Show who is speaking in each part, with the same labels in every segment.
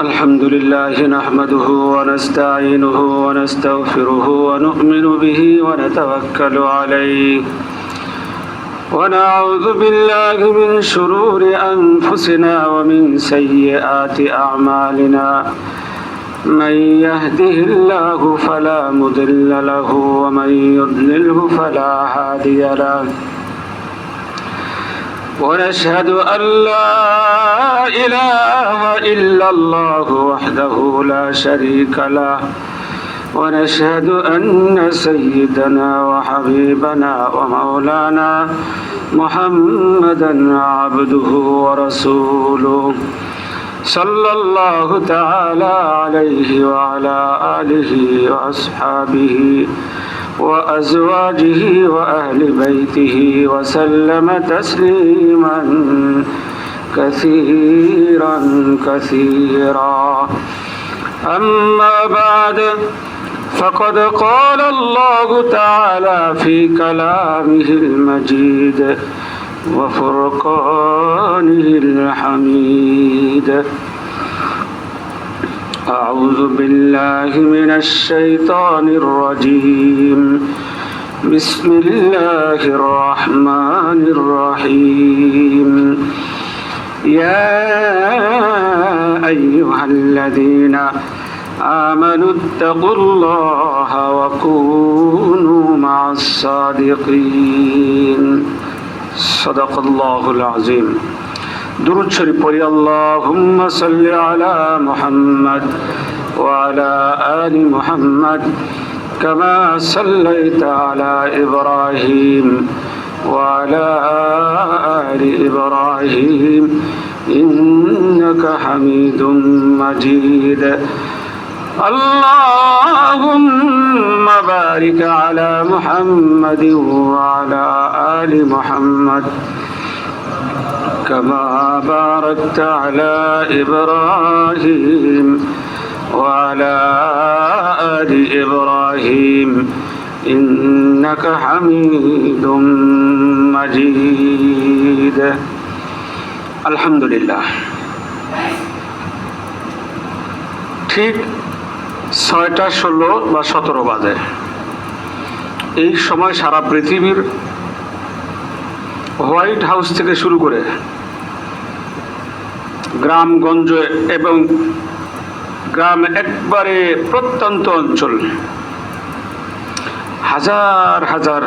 Speaker 1: الحمد لله نحمده ونستعينه ونستغفره ونؤمن به ونتوكل عليه ونعوذ بالله من شرور أنفسنا ومن سيئات أعمالنا من يهده الله فلا مضل له ومن يضلله فلا هادي له ونشهد أن لا إله إلا الله وحده لا شريك له ونشهد أن سيدنا وحبيبنا ومولانا محمدا عبده ورسوله صلى الله تعالى عليه وعلى آله وأصحابه وأزواجه وأهل بيته وسلم تسليما كثيرا كثيرا أما بعد فقد قال الله تعالى في كلامه المجيد وفرقانه الحميد أعوذ بالله من الشيطان الرجيم بسم الله الرحمن الرحيم يا أيها الذين آمنوا اتقوا الله وكونوا مع الصادقين صدق الله العظيم درود شريف পড়ি اللهم صل على محمد وعلى آل محمد كما صليت على إبراهيم وعلى آل إبراهيم إنك حميد مجيد اللهم بارك على محمد وعلى آل محمد كما باركت على إبراهيم وعلى آل إبراهيم إنك حميد مجيد الحمد لله ঠিক 6টা 16 বা 17 বাজে এই সময় সারা পৃথিবীর হোয়াইট হাউস থেকে শুরু করে গ্রামগঞ্জ এবং গ্রাম একবারে প্রত্যন্ত অঞ্চল হাজার হাজার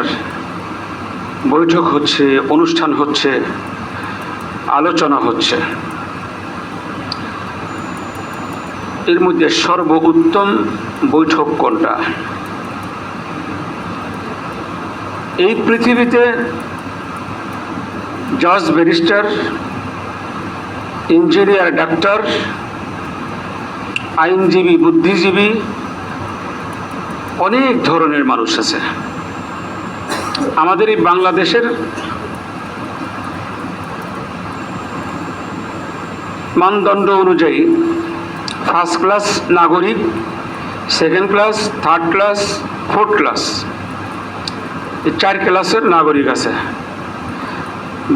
Speaker 1: বৈঠক হচ্ছে, অনুষ্ঠান হচ্ছে, আলোচনা হচ্ছে। এর মধ্যে সর্বোত্তম বৈঠক কোনটা? এই পৃথিবীতে জজ, ব্যারিস্টার, ইঞ্জিনিয়ার, ডাক্তার, আইনজীবী, বুদ্ধিজীবী, অনেক ধরনের মানুষ আছে। আমাদের এই বাংলাদেশের মানদণ্ড অনুযায়ী ফার্স্ট ক্লাস নাগরিক, second class, third class, fourth class, এই 4 ক্লাসের নাগরিক আছে।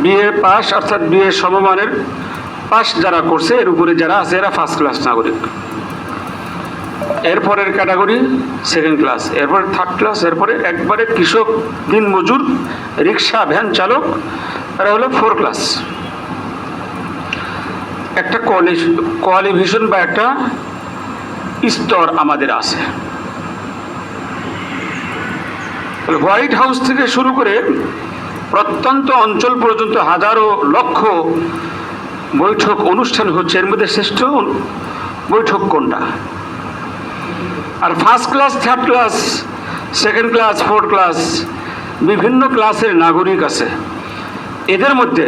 Speaker 1: বিএ পাস অর্থাৎ বিএ সমমানের পাস যারা করছে, এর উপরে যারা আছে এরা ফার্স্ট ক্লাস নাগরিক। এরপরের ক্যাটাগরি সেকেন্ড ক্লাস, এরপরে থার্ড ক্লাস, এরপরে একবারে কৃষক, দিনমজুর, রিক্সা, ভ্যান চালক, এরা হলো 4 ক্লাস। একটা কোয়ালিফিকেশন বা একটা স্তর আমাদের আছে। হোয়াইট হাউস থেকে শুরু করে প্রত্যন্ত অঞ্চল পর্যন্ত হাজারো লক্ষ বৈঠক অনুষ্ঠান হচ্ছে। এর মধ্যে শ্রেষ্ঠ বৈঠক কোনটা? আর first class, third class, second class, fourth class, বিভিন্ন ক্লাসের নাগরিক আছে। এদের মধ্যে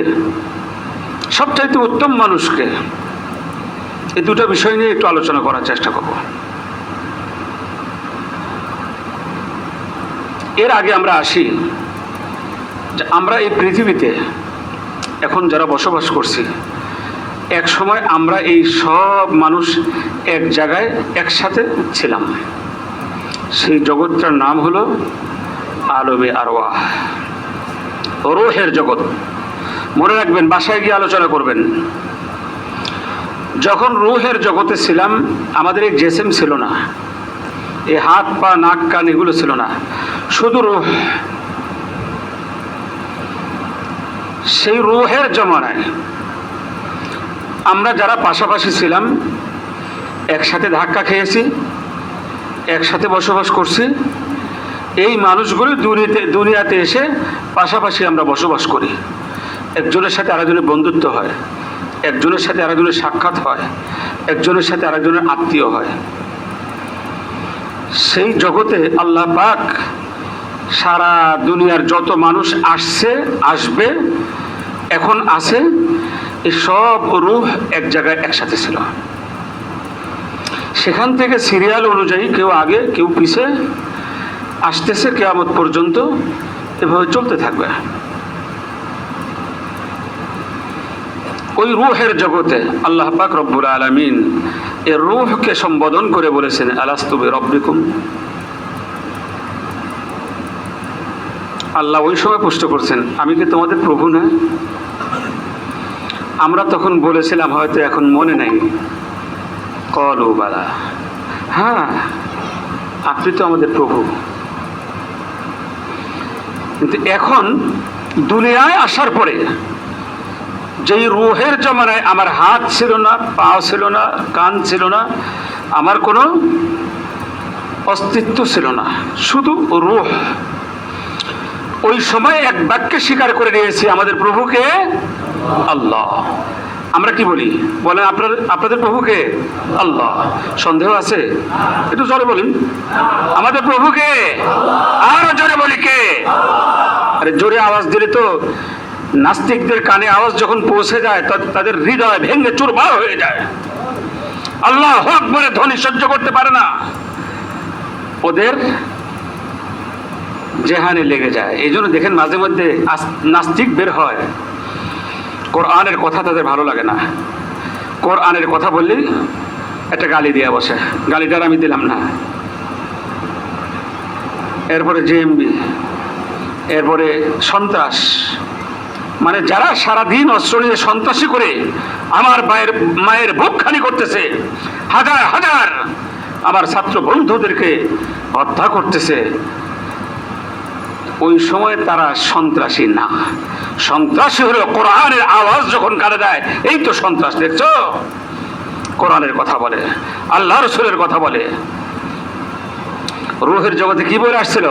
Speaker 1: সবচাইতে উত্তম মানুষকে, এই দুটো বিষয় নিয়ে একটু আলোচনা করার চেষ্টা করব। এর আগে আমরা আসি যে আমরা এই পৃথিবীতে এখন যারা বসবাস করছি, এক সময় আমরা এই সব মানুষ এক জায়গায় একসাথে ছিলাম। সেই জগৎটার নাম হলো আলমে আরওয়াহ, রূহের জগৎ। মনে রাখবেন, বাসায় গিয়ে আলোচনা করবেন। যখন রুহের জগতে ছিলাম আমাদের এই জেসেম ছিল না, এই হাত পা নাক কান এগুলো ছিল না, শুধু রুহ। সেই রুহের জমানায় আমরা যারা পাশাপাশি ছিলাম, একসাথে ধাক্কা খেয়েছি, একসাথে বসবাস করছি, এই মানুষগুলো দুনিয়াতে এসে পাশাপাশি আমরা বসবাস করি। একজনের সাথে আরেকজনের বন্ধুত্ব হয়, একজনের সাথে আরেকজনের সাক্ষাৎ হয়, একজনের সাথে আরেকজনের আত্মীয় হয়। সেই জগতে আল্লাহ পাক সারা দুনিয়ার যত মানুষ আসছে, আসবে, এখন আছে, এই সব রূহ এক জায়গায় একসাথে ছিল। সেখান থেকে সিরিয়াল অনুযায়ী কেউ আগে কেউ পিছে আসতেছে, কিয়ামত পর্যন্ত এভাবে চলতে থাকবে। ওই রূহের জগতে আল্লাহ পাক রব্বুল আলামিন এর রূহকে সম্বোধন করে বলেছেন, আলাস্তু বিরব্বিকুম। আল্লাহ ওই সময় প্রশ্ন করছেন, আমি কি তোমাদের প্রভু না? আমরা তখন বলেছিলাম, হয়তো এখন মনে নাই, ক্বালু বালা, হ্যাঁ আপনি তো আমাদের প্রভু। কিন্তু এখন দুনিয়ায় আসার পরে যেই রুহের জমানায় আমার হাত ছিল না, পা ছিল না, কান ছিল না, আমার কোনো অস্তিত্ব ছিল না, শুধু রুহ, ওই সময় এক বাক্যে স্বীকার করে নিয়েছি আমাদের প্রভুকে আল্লাহ। আমরা কি বলি বলেন, আপনাদের প্রভুকে আল্লাহ। সন্দেহ আছে? একটু জোরে বলেন, আমাদের প্রভুকে। আরো জোরে বলি কে? আরে জোরে আওয়াজ দিলে তো নাস্তিকদের কানে আওয়াজ যখন পৌঁছে যায় তাদের হৃদয় ভেঙে চুরমার হয়ে যায়, আল্লাহু আকবারের ধ্বনি সহ্য করতে পারে না, ওদের জেহানে লেগে যায়। এই জন্য দেখেন মাঝে মধ্যে নাস্তিক বের হয়, কোরআনের কথা তাদের ভালো লাগে না, কোরআনের কথা বললে একটা গালি দিয়ে বসে, গালিটার আমি দিলাম না। এরপরে জেএমবি, এরপরে সন্ত্রাস, মানে যারা সারাদিন অস্ত্র নিয়ে সন্ত্রাসী করে আমার মায়ের বুক খালি করতেছে, হাজার হাজার আমার ছাত্র বন্ধুদেরকে হত্যা করতেছে, ওই সময় তারা সন্ত্রাসী না। সন্ত্রাসী হলো কোরআনের আওয়াজ যখন কানে দেয়, এই তো সন্ত্রাস। দেখছো, কোরআনের কথা বলে, আল্লাহ রাসূলের কথা বলে। রূহের জগতে কি বলে আসছিল?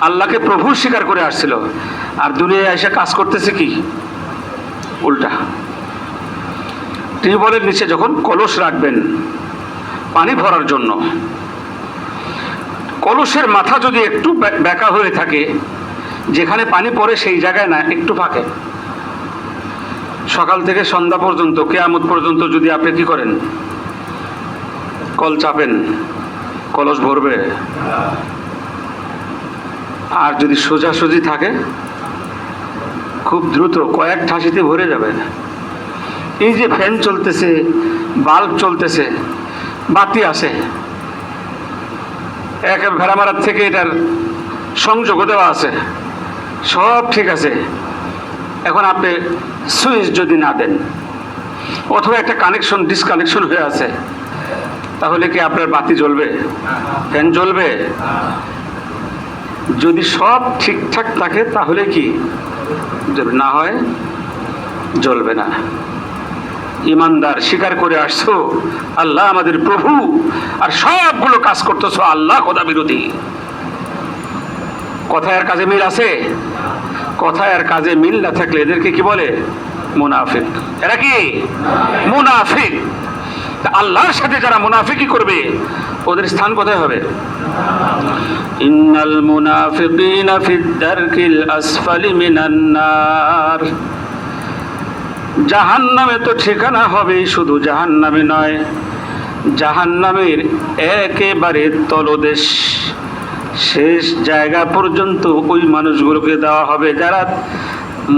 Speaker 1: আল্লাহকে প্রভু স্বীকার করে আসছিল, আর দুনিয়ায় এসে কাজ করতেছে কি উল্টা। টিউবওয়েলের নিচে যখন কলস রাখবেন পানি ভরার জন্য, কলসের মাথা যদি একটু বেঁকা হয়ে থাকে, যেখানে পানি পড়ে সেই জায়গায় না, একটু ফাঁকে, সকাল থেকে সন্ধ্যা পর্যন্ত, কিয়ামত পর্যন্ত যদি আপনি কি করেন, কল চাপেন, কলস ভরবে। আর যদি সোজাসুজি থাকে, খুব দ্রুত কয়েক ঠাসিতে ভরে যাবে। এই যে ফ্যান চলতেছে, বাল্ব চলতেছে, বাতি আসে, এক ভেড়ামারার থেকে এটার সংযোগ দেওয়া আছে, সব ঠিক আছে। এখন আপনি সুইচ যদি না দেন, অথবা একটা কানেকশন ডিসকানেকশন হয়ে আছে, তাহলে কি আপনার বাতি জ্বলবে? ফ্যান জ্বলবে? যদি সব ঠিকঠাক থাকে তাহলে কি জ্বলবে, না হয় জ্বলবে না। ইমানদার স্বীকার করে আসছো আল্লাহ আমাদের প্রভু, আর সবগুলো কাজ করতেছো আল্লাহ খোদা বিরোধী। কথায় আর কাজে মিল আছে? কথায় আর কাজে মিল না থাকলে এদেরকে কি বলে? মুনাফিক। এরা কি মুনাফিক? আল্লাহর সাথে যারা মুনাফিকি করবে ওদের স্থান কোথায় হবে? ইন্নাল মুনাফিকিনা ফিদ দারকিল আসফালি মিনান নার। জাহান্নামে তো ঠিকানা হবে, শুধু জাহান্নামে নয়, জাহান্নামের একেবারে তলদেশ, শেষ জায়গা পর্যন্ত ওই মানুষগুলোকে দেওয়া হবে যারা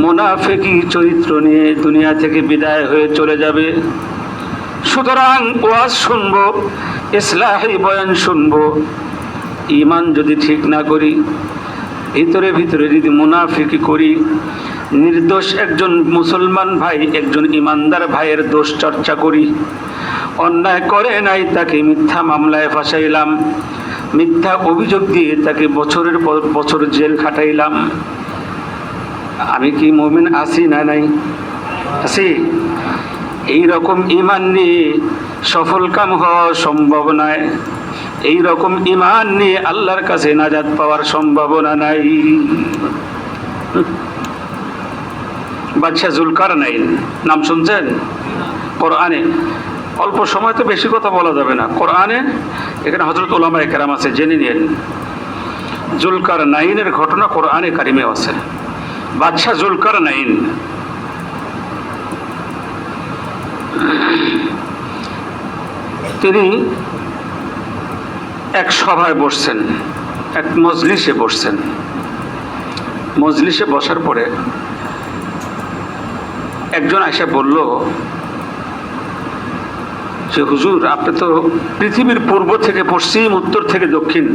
Speaker 1: মুনাফিকি চরিত্র নিয়ে দুনিয়া থেকে বিদায় হয়ে চলে যাবে। সুতরাং ওয়াজ শুনবো, ইসলাহি বয়ান শুনবো, ইমান যদি ঠিক না করি, ভিতরে ভিতরে যদি মুনাফিকি করি, নির্দোষ একজন মুসলমান ভাই, একজন ইমানদার ভাইয়ের দোষ চর্চা করি, অন্যায় করে নাই তাকে মিথ্যা মামলায় ফাঁসাইলাম, মিথ্যা অভিযোগ দিয়ে তাকে বছরের পর বছর জেল খাটাইলাম, আমি কি মুমিন আছি না নাই? আছি। এই রকম ঈমান নিয়ে সফল কাম হওয়া সম্ভব নয়। এই রকম ঈমান নিয়ে আল্লাহর কাছে নাজাত পাওয়ার সম্ভাবনা নাই। বাদশাহ জুলকারনাইন নাম শুনছেন? কোরআনে, অল্প সময় তো বেশি কথা বলা যাবে না, কোরআনে এখানে হযরত উলামায়ে কেরাম আছে, জেনে নিন। জুলকারনাইনের ঘটনা কোরআনে কারিমে আছে। বাদশাহ জুলকারনাইন তিনি এক সভায় বসছেন, এক মজলিসে বসছেন। মজলিসে বসার পরে একজন আয়েশা বলল যে হুজুর, আপনি তো পৃথিবীর পূর্ব থেকে পশ্চিম, উত্তর থেকে দক্ষিণ,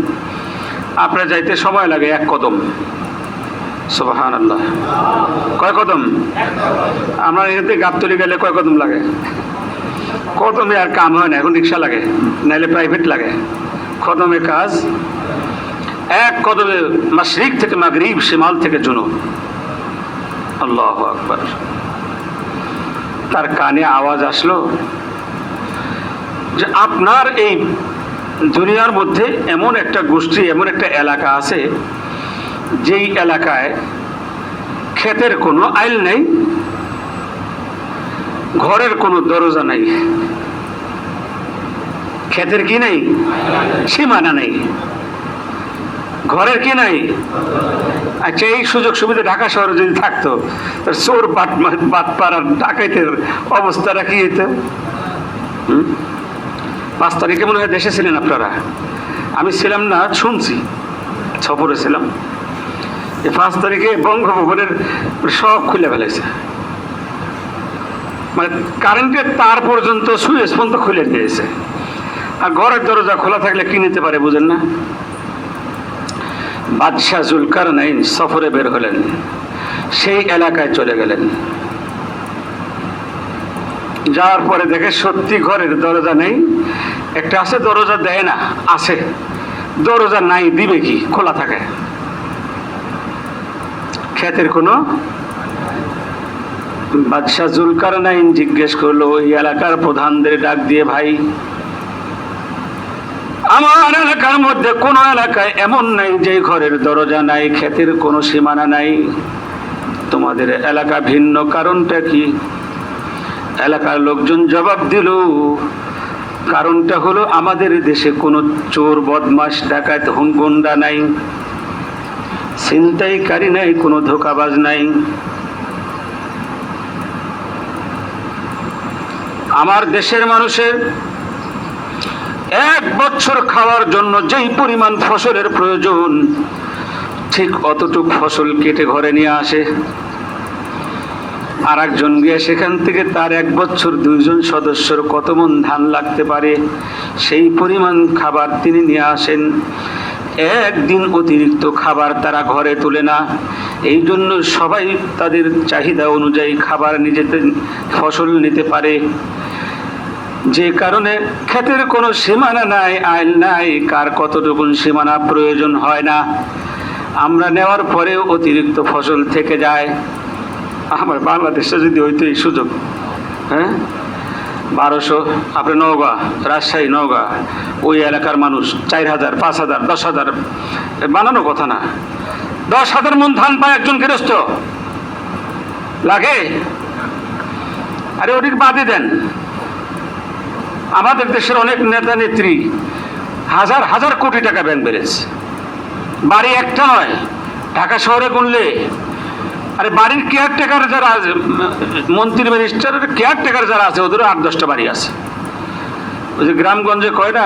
Speaker 1: আপনার যাইতে সময় লাগে এক কদম। সুবহানাল্লাহ। কয় কদম? আমরা এতে গাবতলি গেলে কয় কদম লাগে? কদমে আর কাম হয় না, এখন রিক্সা লাগে, নাইলে প্রাইভেট লাগে। কদমে কাজ, এক কদমে মাশরিক থেকে মাগরিব, শিমাল থেকে জুনুব। আল্লাহু আকবার। তার কানে আওয়াজ আসলো যে আপনার এই দুনিয়ার মধ্যে এমন একটা গোষ্ঠী, এমন একটা এলাকা আছে, যেই এলাকায় ক্ষেতের কোনো আইল নেই, ঘরের কোনো দরজা নাই। ক্ষেতের কি নেই? সীমানা নেই। ঘরের কি নাই? আচ্ছা, এই সুযোগ সুবিধা ঢাকা শহরে যদি থাকতো, তার চোর বাটপাড়ার ডাকাইতের অবস্থাটা কি হইতো? 5 তারিখে মনে হয় দেশে ছিলেন আপনারা, আমি ছিলাম না, শুনছি, সফরে ছিলাম। 5 তারিখে বঙ্গভবনের সব খুলে ফেলেছে, মানে কারেন্টের তার পর্যন্ত, সুইচ পর্যন্ত খুলে দিয়েছে। আর ঘরের দরজা খোলা থাকলে কি নিতে পারে, বুঝেন না? বাদশাহ জুলকারনাইন সফরে বের হলেন, সেই এলাকায় চলে গেলেন। যাওয়ার পরে দেখে সত্যি ঘরের দরজা নেই। একটা আছে, দরজা দেয় না, আছে, দরজা নাই, দিবে কি? খোলা থাকে। ক্ষেতের কোনো। বাদশাহ জুলকারনাইন জিজ্ঞেস করলো ওই এলাকার প্রধানদের ডাক দিয়ে, ভাই, আমার এলাকার মধ্যে কোন এলাকায় এমন নাই যে ঘরের দরজা নাই, ক্ষেতের কোনো সীমানা নাই, তোমাদের এলাকা ভিন্ন, কারণটা কি? এলাকার লোকজন জবাব দিল, কারণটা হলো আমাদের দেশে কোনো চোর, বদমাশ, ডাকাত, গুন্ডা নাই, ছিনতাইকারী নাই, কোনো ধোঁকাবাজ নাই। আমার দেশের মানুষের 1 বছর খাওয়ার জন্য যেই পরিমাণ ফসলের প্রয়োজন, ঠিক অতটুক ফসল কেটে ঘরে নিয়ে আসে। আর একজন গিয়ে সেখান থেকে তার 1 বছর 2 জন সদস্যর কত মন ধান লাগতে পারে, সেই পরিমাণ খাবার তিনি নিয়ে আসেন। একদিন অতিরিক্ত খাবার তারা ঘরে তোলে না। এই জন্য সবাই তাদের চাহিদা অনুযায়ী খাবার নিজেদের ফসল নিতে পারে। যে কারণে ক্ষেতের কোনো সীমানা নাই, আইল নাই, কার কতটুকু সীমানা প্রয়োজন হয় না। আমরা নেওয়ার পরেও অতিরিক্ত ফসল থেকে যায়। আমার বাংলাদেশে যদি হইতো এই সুযোগ, হ্যাঁ, 1200, আপনি নওগাঁ, রাজশাহী, নওগাঁ, ওই এলাকার মানুষ 4000, 5000, 10,000, বানানো কথা না, 10,000 মন ধান পায় একজন গৃহস্থ, লাগে? আরে ওটির বাদে দেন, আমাদের দেশের অনেক নেতা নেত্রী হাজার হাজার কোটি টাকা ব্যাংক ব্যালেন্স, বাড়ি একটা নয়, ঢাকা শহরে গুনলে। আরে বাড়ির কেয়ারটেকার যারা আছে, মন্ত্রী মিনিস্টারের কেয়ারটেকার যারা আছে, ওদেরও 8-10টা বাড়ি আছে। ওই যে গ্রামগঞ্জে কয় না,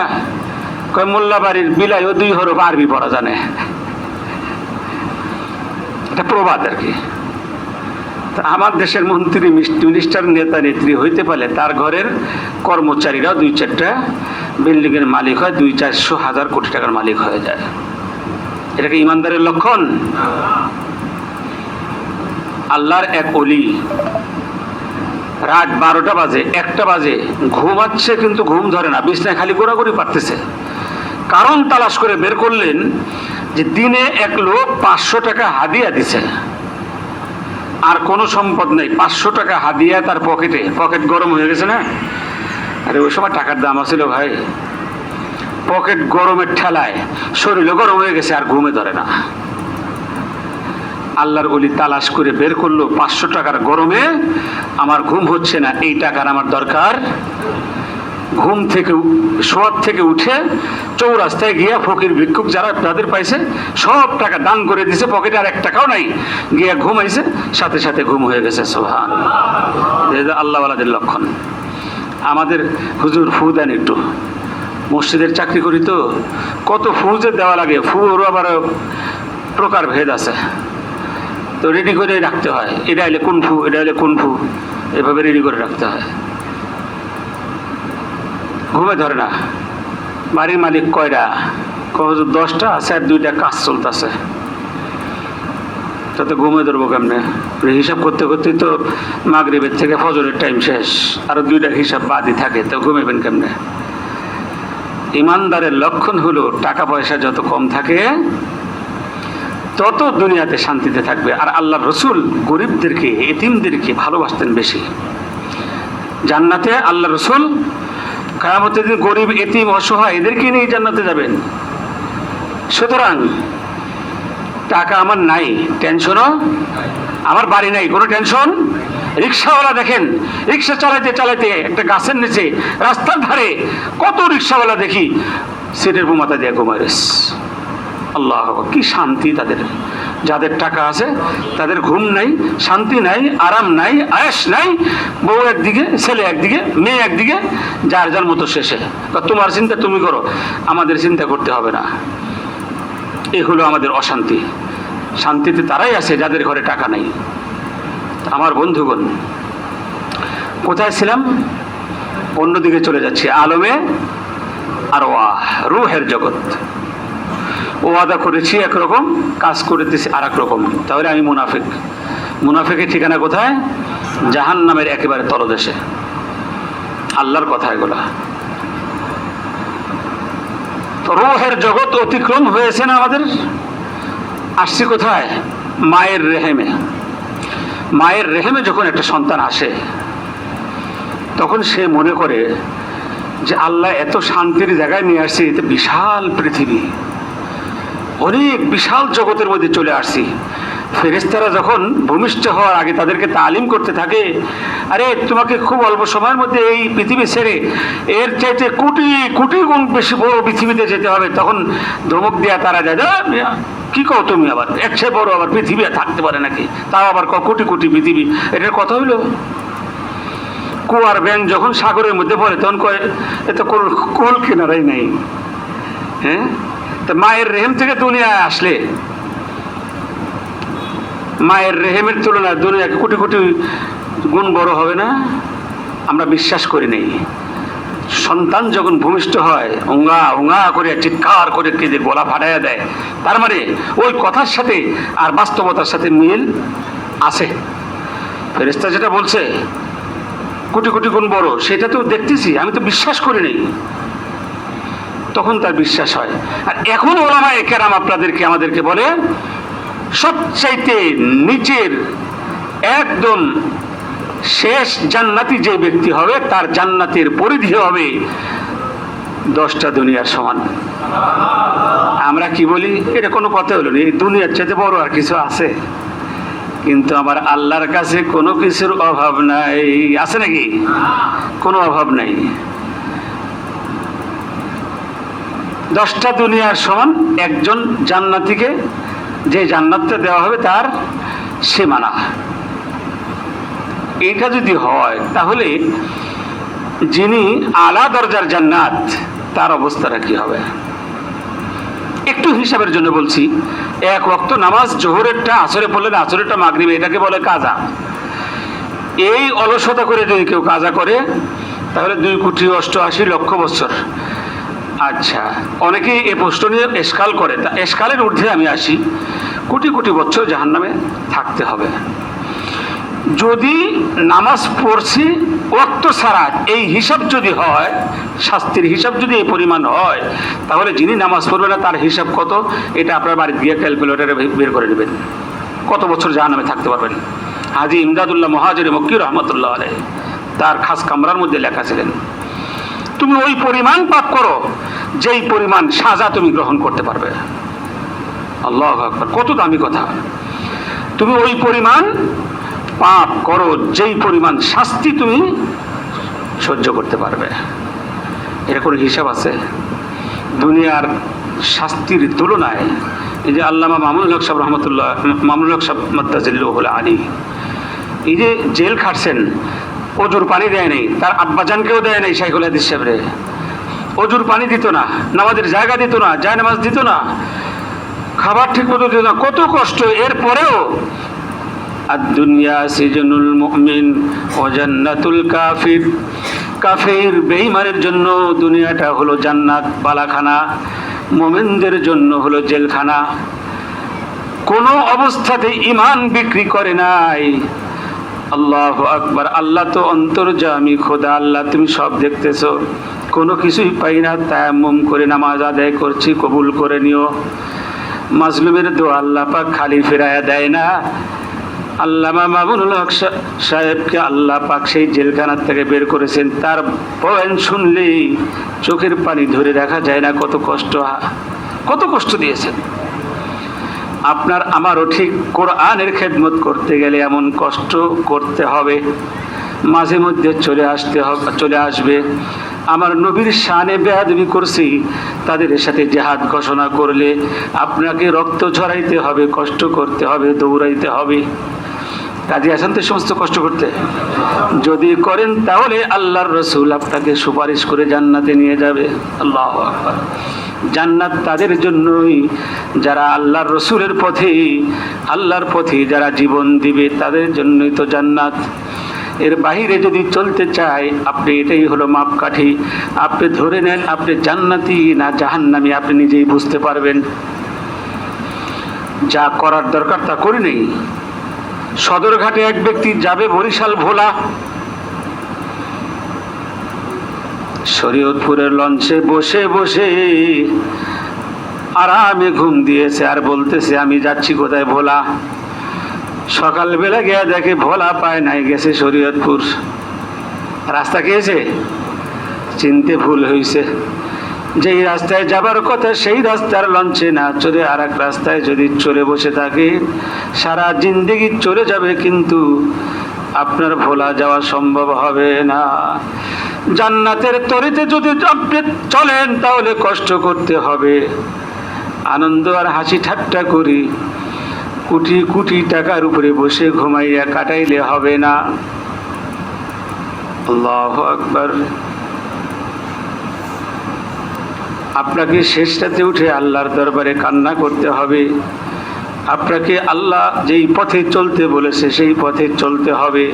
Speaker 1: কয় মোল্লা বাড়ির বিলায় 2 হরফ আরবি পড়া জানে, এটা প্রবাদ আর কি। আমার দেশের মন্ত্রী, মিনিস্টার, নেতা নেত্রী হইতে পারলে তার ঘরের কর্মচারীরা 2-4টা বিল্ডিংয়ের মালিক হয়, 200-400 হাজার কোটি টাকার মালিক হয়ে যায়। এটা কি ইমানদারের লক্ষণ? আল্লাহর এক ওলি রাত 12টা বাজে 1টা বাজে ঘুমাচ্ছে, কিন্তু ঘুম ধরে না, বিছনায় খালি গোড়াগড়ি পারতেছে। কারণ তালাশ করে বের করলেন যে দিনে এক লোক 500 টাকা হাদিয়া দিছে, আর কোনো সম্পদ নেই, 500 টাকা হাদিয়া তার পকেটে। পকেট গরম হয়ে গেছে না? আরে ওই সময় টাকার দাম আছিল ভাই। পকেট গরমের ঠেলায় শরীরে গরম হয়ে গেছে, আর ঘুমে ধরে না। আল্লাহর ওলি তালাশ করে বের করলো 500 টাকার গরমে আমার ঘুম হচ্ছে না, এই টাকার আমার দরকার। ঘুম থেকে শোয়ার থেকে উঠে চৌরাস্তায় গিয়া ফকির ভিক্ষুক যারা তাদের পাইছে সব টাকা দান করে দিছে, পকেটে আর 1 টাকাও নাই, গিয়া ঘুমাইছে, সাথে সাথে ঘুম হয়ে গেছে। সুবহানাল্লাহ। আল্লাহওয়ালাদের লক্ষণ। আমাদের হুজুর ফু দেন একটু, মসজিদের চাকরি করি তো, কত ফু যে দেওয়া লাগে, ফুরও আবার প্রকার ভেদ আছে, তো রেডি করে রাখতে হয়। এটা হলে কোন ফু, এটা হলে কোন ফু, এভাবে রেডি করে রাখতে হয়। ঘুমে ধরে না। বাড়ির মালিক কয়টা? 10টা আছে, আর 2টা কাজ চলতেছে, তাতে ঘুমে ধরবো কেমনে? হিসাব করতে করতেই তো মাগরিবের থেকে ফজরের টাইম শেষ, আরো 2টা হিসাব বাদই থাকে, তো ঘুমাবেন কেমনে? ইমানদারের লক্ষণ হলো টাকা পয়সা যত কম থাকে তত দুনিয়াতে শান্তিতে থাকবে। আর আল্লাহর রসুল গরিবদেরকে, এতিমদেরকে ভালোবাসতেন বেশি। জান্নাতে আল্লাহ রসুল কিয়ামতের দিন গরিব, এতিম, অসহায় এদেরকে নিয়ে জান্নাতে যাবেন। সুতরাং টাকা আমার নাই, টেনশনও আমার বাড়ি নাই, কোনো টেনশন। রিক্সাওয়ালা দেখেন, রিক্সা চালাইতে চালাইতে একটা গাছের নিচে রাস্তার ধারে কত রিক্সাওয়ালা দেখি সিটের মাথা দিয়ে ঘুমায়। আল্লাহ, কি শান্তি তাদের! যাদের টাকা আছে তাদের ঘুম নাই, শান্তি নাই, আরাম নাই, আয়েশ নাই। বউ একদিকে, ছেলে একদিকে, মেয়ে একদিকে, যার যার মতো শেষে। তোমার চিন্তা তুমি করো, আমাদের চিন্তা করতে হবে না। এই হলো আমাদের অশান্তি। শান্তিতে তারাই আছে যাদের ঘরে টাকা নাই। আমার বন্ধুগণ, কোথায় ছিলাম? অন্যদিকে চলে যাচ্ছি। আলমে আর রুহের জগৎ। ওয়াদা করেছি একরকম, কাজ করতেছি আর এক রকম, তাহলে আমি মুনাফিক। মুনাফিকের ঠিকানা কোথায়? জাহান্নামের একেবারে তলদেশে। আল্লাহর কথা এগুলা। রুহের জগৎ অতিক্রম হয়েছে না আমাদের। আসছি কোথায়? মায়ের রেহেমে। মায়ের রেহেমে যখন একটা সন্তান আসে, তখন সে মনে করে যে আল্লাহ এত শান্তির জায়গায় নিয়ে আসছে, এতে বিশাল পৃথিবী, অনেক বিশাল জগতের মধ্যে চলে আসছি। ফেরেশতারা যখন ভূমিষ্ঠ হওয়ার আগে তাদেরকে তালিম করতে থাকে, আরে তোমাকে খুব অল্প সময়ের মধ্যে এই পৃথিবী ছেড়ে এর চাইতে কোটি কোটি গুণ বেশি বড় পৃথিবীতে যেতে হবে, তখন ধমক দেয়া তারা যায়, কি কও তুমি? আবার এর চেয়ে বড় আবার পৃথিবী থাকতে পারে নাকি? তাও আবার কোটি কোটি পৃথিবী, এটার কথা হইল? কুয়ার ব্যাঙ যখন সাগরের মধ্যে পড়ে তখন কয় এ তো কোল কিনারাই নাই। হ্যাঁ, তা মায়ের রেহেম থেকে দুনিয়ায় আসলে, মায়ের রেহেমের তুলনায় দুনিয়াকে কোটি কোটি গুণ বড় হবে না? আমরা বিশ্বাস করি নাই। সন্তান যখন ভূমিষ্ঠ হয়, ওঙ্গা ওঙ্গা করে চিৎকার করে কেঁদে গলা ফাটাইয়া দেয়, তার মানে ওই কথার সাথে আর বাস্তবতার সাথে মিল আছে। ফেরেশতা যেটা বলছে কোটি কোটি গুণ বড়, সেটা তো দেখতেছি, আমি তো বিশ্বাস করি নাই। তখন তার বিশ্বাস হয়। আর এখন ওলামায়ে কেরাম আপনাদেরকে আমাদেরকে বলে, সবচাইতে নিচের একদম শেষ জান্নাতি যে ব্যক্তি হবে, তার জান্নাতের পরিধি হবে 10টা দুনিয়ার সমান। আমরা কি বলি? এটা কোনো কথা হলো না, এই দুনিয়ার চাইতে বড় আর কিছু আছে? কিন্তু আমার আল্লাহর কাছে কোনো কিছুর অভাব নাই। আছে নাকি? কোনো অভাব নাই। 10টা দুনিয়ার সমান একজন জান্নাতীকে যে জান্নাতটা দেওয়া হবে তার সীমানা। এটা যদি হয় তাহলে যিনি আলা দরজার জান্নাত, তার অবস্থাটা কি হবে? একটু হিসাবের জন্য বলছি। এক ওয়াক্ত নামাজ জোহরেরটা আসরে পড়লেন, আসরেরটা মাগরিবে, এটাকে বলে কাজা। এই অলসতা করে যদি কেউ কাজা করে তাহলে 2,88,00,000 বছর। আচ্ছা, অনেকেই এই প্রশ্ন নিয়ে এশকাল করে, তা এশকালের ঊর্ধ্বে আমি আসি। কোটি কোটি বছর জাহান্নামে থাকতে হবে। যদি নামাজ পড়ছি ওয়াক্ত ছাড়া এই হিসাব যদি হয়, শাস্তির হিসাব যদি এই পরিমাণ হয়, তাহলে যিনি নামাজ পড়বে না তার হিসাব কত, এটা আপনার বাড়িতে গিয়ে ক্যালকুলেটারে বের করে নেবেন, কত বছর জাহান্নামে থাকতে পারবেন। হাজী ইমদাদুল্লাহ মুহাজির মক্কি রহমতুল্লাহ আলাইহি তার খাস কামরার মধ্যে লেখা ছিলেন, তুমি ওই পরিমাণ পাপ করো যেই পরিমাণ সাজা তুমি গ্রহণ করতে পারবে। আল্লাহু আকবার, কত দামি কথা। তুমি ওই পরিমাণ পাপ করো যেই পরিমাণ শাস্তি তুমি সহ্য করতে পারবে। এর কোনো হিসাব আছে? দুনিয়ার শাস্তির তুলনায় এই যে আল্লামা মামুনুল হক সাহেব রহমতুল্লাহ, মামুনুল হক সাহেব মাদ্দাজিল্লাহুল আলী, এই যে জেল খাটছেন, অজুর পানি দেয় নাই, তার আব্বাজানকেও দেয় নাই শাইখুল হাদিস সাহেবরে, অজুর পানি দিত না, নামাজের জায়গা দিত না, জায় নামাজ দিত না, খাবার ঠিক মতো দিত না, কত কষ্ট। এরপরেও আদ-দুনিয়া সিজনুল মুমিন ওয়া জান্নাতুল কাফির, কাফির বেঈমানের জন্য দুনিয়াটা হলো জান্নাত বালাখানা, মুমিনদের জন্য হলো জেলখানা। কোনো অবস্থাতে ঈমান বিক্রি করে নাই। আল্লাহু আকবার, আল্লাহ তো অন্তর্যামী খোদা, আল্লাহ তুমি সব দেখতেছো, কোনো কিছুই পাই না, তায়াম্মুম করে নামাজ আদায় করছি, কবুল করে নিও। মাজলুমের দোয়া আল্লাহ পাক খালি ফেরায়া দেয় না। আল্লামা মামুনুল হক সাহেবকে আল্লাহ পাক সেই জেলখানার থেকে বের করেছেন, তার বয়ান শুনলেই চোখের পানি ধরে রাখা যায় না, কত কষ্ট দিয়েছেন। আপনার আমারও ঠিক কোরআনের খেদমত করতে গেলে এমন কষ্ট করতে হবে, মাঝে মধ্যে চলে আসবে। আমার নবীর শানে বেয়াদবি করছি, তাদের সাথে জিহাদ ঘোষণা করলে আপনাকে রক্ত ঝরাইতে হবে, কষ্ট করতে হবে, দৌড়াইতে হবে। কাজে আসেন তো সমস্ত কষ্ট করতে, যদি করেন তাহলে আল্লাহর রসুল আপনাকে সুপারিশ করে জান্নাতে নিয়ে যাবে। আল্লাহু আকবার। জান্নাত তাদের জন্যই যারা আল্লাহর রসুলের আল্লাহর পথে যারা জীবন দিবে, তাদের জন্যই তো জান্নাত। এর বাহিরে যদি চলতে চায়, আপনি এটাই হলো মাপকাঠি, আপনি ধরে নেন আপনি জান্নাতি না জাহান্নামী, আপনি নিজেই বুঝতে পারবেন। যা করার দরকার তা করি নেই। সদরঘাটে এক ব্যক্তি যাবে বরিশাল ভোলা, শরীয়তপুরের লঞ্চে বসে বসে আরামে ঘুম দিয়েছে আর বলতেছে আমি যাচ্ছি কোথায়, ভোলা। সকালবেলা গিয়ে দেখে ভোলা পায় নাই, গেছে শরীয়তপুর। রাস্তা খেয়েছে, চিনতে ভুল হয়েছে। যেই রাস্তায় যাবার কথা সেই রাস্তার লঞ্চে না চড়ে আর এক রাস্তায় যদি চড়ে বসে থাকে, সারা জিন্দেগি চলে যাবে, কিন্তু আপনার ভোলা যাওয়া সম্ভব হবে না। জান্নাতের তরিতে যদি আপনি চলেন তাহলে কষ্ট করতে হবে। আনন্দ আর হাসি ঠাট্টা করি কোটি কোটি টাকার উপরে বসে ঘুমাইয়া কাটাইলে হবে না। আল্লাহু আকবার। আপনাকে শেষ রাতে উঠে আল্লাহর দরবারে কান্না করতে হবে। আপনাকে আল্লাহ যেই পথে চলতে বলেছে সেই পথে চলতে হবে।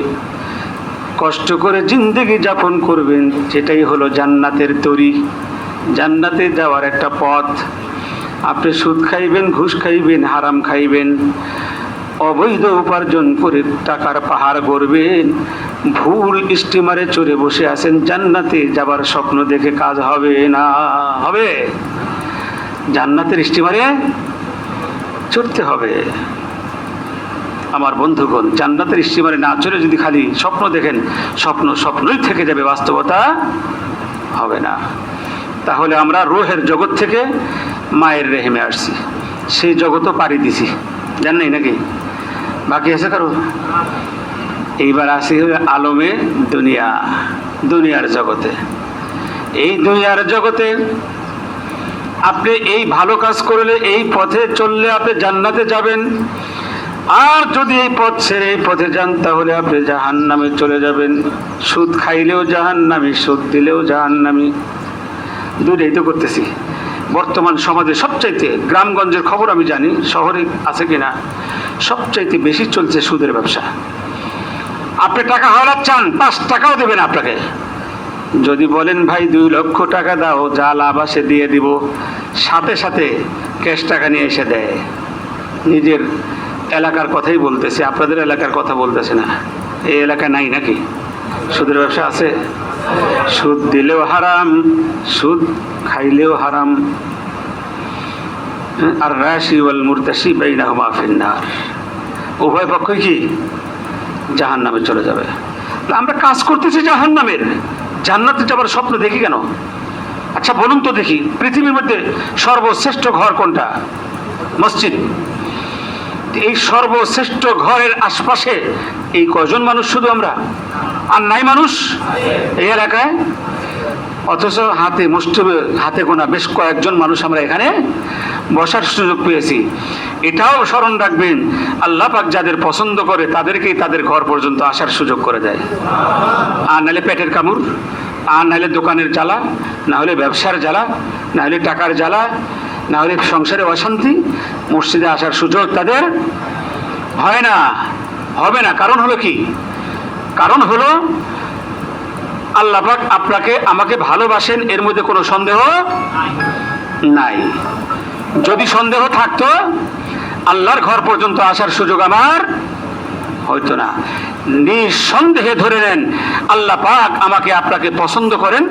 Speaker 1: কষ্ট করে জিন্দেগি যাপন করবেন, সেটাই হলো জান্নাতের তরি, জান্নাতে যাওয়ার একটা পথ। আপনি সুদ খাইবেন, ঘুষ খাইবেন, হারাম খাইবেন, অবৈধ উপার্জন করে টাকার পাহাড় গড়বেন, ভুল স্টিমারে চড়ে বসে আছেন, জান্নাতে যাবার স্বপ্ন দেখে কাজ হবে না। হবে? জান্নাতের স্টিমারে চড়তে হবে। আমার বন্ধুগণ, জান্নাতের স্টিমারে না চড়ে যদি খালি স্বপ্ন দেখেন, স্বপ্নই থেকে যাবে, বাস্তবতা হবে না। তাহলে আমরা রূহের জগৎ থেকে মায়ের রেহেমে আসছি, সেই জগতও পাড়ি দিছি, জান নাই নাকি? বাকি আছে কারো? এইবার আসি আলমে দুনিয়ার জগতে। এই দুনিয়ার জগতে আপনি এই ভালো কাজ করলে, এই পথে চললে আপনি জান্নাতে যাবেন। আর যদি এই পথ ছেড়ে এই পথে যান তাহলে আপনি জাহান্নামে চলে যাবেন। সুদ খাইলেও জাহান্নামী, সুদ দিলেও জাহান্নামী। দুইটাই তো করতেছি। বর্তমান সমাজে সবচাইতে, গ্রামগঞ্জের খবর আমি জানি, শহরে আছে কিনা, সবচাইতে বেশি চলছে সুদের ব্যবসা। আপনি টাকা হাওলাত চান, 5 টাকাও দেবেন আপনাকে। যদি বলেন ভাই 2 লক্ষ টাকা দাও, যা লাভ আসে দিয়ে দিব, সাথে সাথে ক্যাশ টাকা নিয়ে এসে দেয়। নিজের এলাকার কথাই বলতেছে, আপনাদের এলাকার কথা বলতেছে না। এই এলাকায় নাই নাকি? সুদের ব্যবসা আছে? সুদ দিলেও হারাম, সুদ খাইলেও হারাম। আর রাশি ওয়াল মুরতাশি বাইনাহুমা ফিন্নার, উভয় পক্ষ কি জাহান্নামে চলে যাবে। আমরা কাজ করতেছি জাহান্নামের, জান্নাতে যাবার স্বপ্ন দেখি কেন? আচ্ছা বলুন তো দেখি, পৃথিবীর মধ্যে সর্বশ্রেষ্ঠ ঘর কোনটা? মসজিদ। এই সর্বশ্রেষ্ঠ ঘরের আশপাশে এই কয়জন মানুষ? শুধু আমরা, আর নাই মানুষ এই এলাকায়। অথচ হাতে গোনা বেশ কয়েকজন মানুষ আমরা এখানে বসার সুযোগ পেয়েছি। এটাও স্মরণ রাখবেন, আল্লাহ পাক যাদের পছন্দ করে তাদেরকেই তাদের ঘর পর্যন্ত আসার সুযোগ করে দেয়। আর নাহলে পেটের কামড়, আর নাহলে দোকানের জ্বালা, না হলে ব্যবসার জ্বালা, না হলে টাকার জ্বালা, না হলে সংসারে অশান্তি, মসজিদে আসার সুযোগ তাদের হয় না, হবে না। কারণ হলো কি? কারণ হলো আল্লাহ পাক আপনাকে আমাকে ভালোবাসেন, এর মধ্যে কোনো সন্দেহ নাই। যদি সন্দেহ থাকতো আল্লাহর ঘর পর্যন্ত আসার সুযোগ আমার হয়তো না। নিঃসন্দেহে ধরে নেন আল্লাহ পাক আমাকে আপনাকে পছন্দ করেন,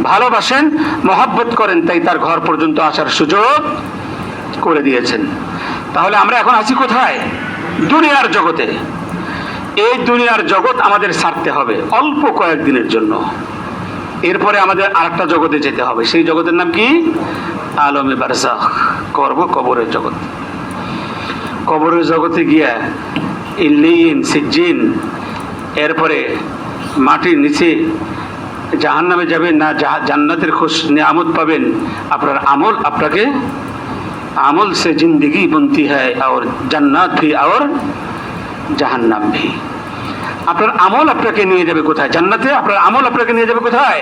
Speaker 1: ভালোবাসেন, মহব্বত করেন, তাই তার ঘর পর্যন্ত আসার সুযোগ করে দিয়েছেন। তাহলে আমরা এখন আছি কোথায়? দুনিয়ার জগতে। এই দুনিয়ার জগৎ আমাদের ছাড়তে হবে অল্প কয়েকদিনের জন্য, এরপরে আমাদের আরেকটা জগতে যেতে হবে। সেই জগতের নাম কি? আলমে বারজাখ, কবরের জগৎ। কবরের জগতে গিয়া ইল্লিন, সিজ্জিন, এরপরে মাটির নিচে জাহান্নামে যাবেন না জান্নাতের খুশ নিয়ামত পাবেন। আপনার আমল আপনাকে, আমল সে জিंदगी बनती है और जन्नत भी और জাহান্নাম ভি। আপনার আমল আপনাকে নিয়ে যাবে কোথায়? জান্নাতে। আপনার আমল আপনাকে নিয়ে যাবে কোথায়?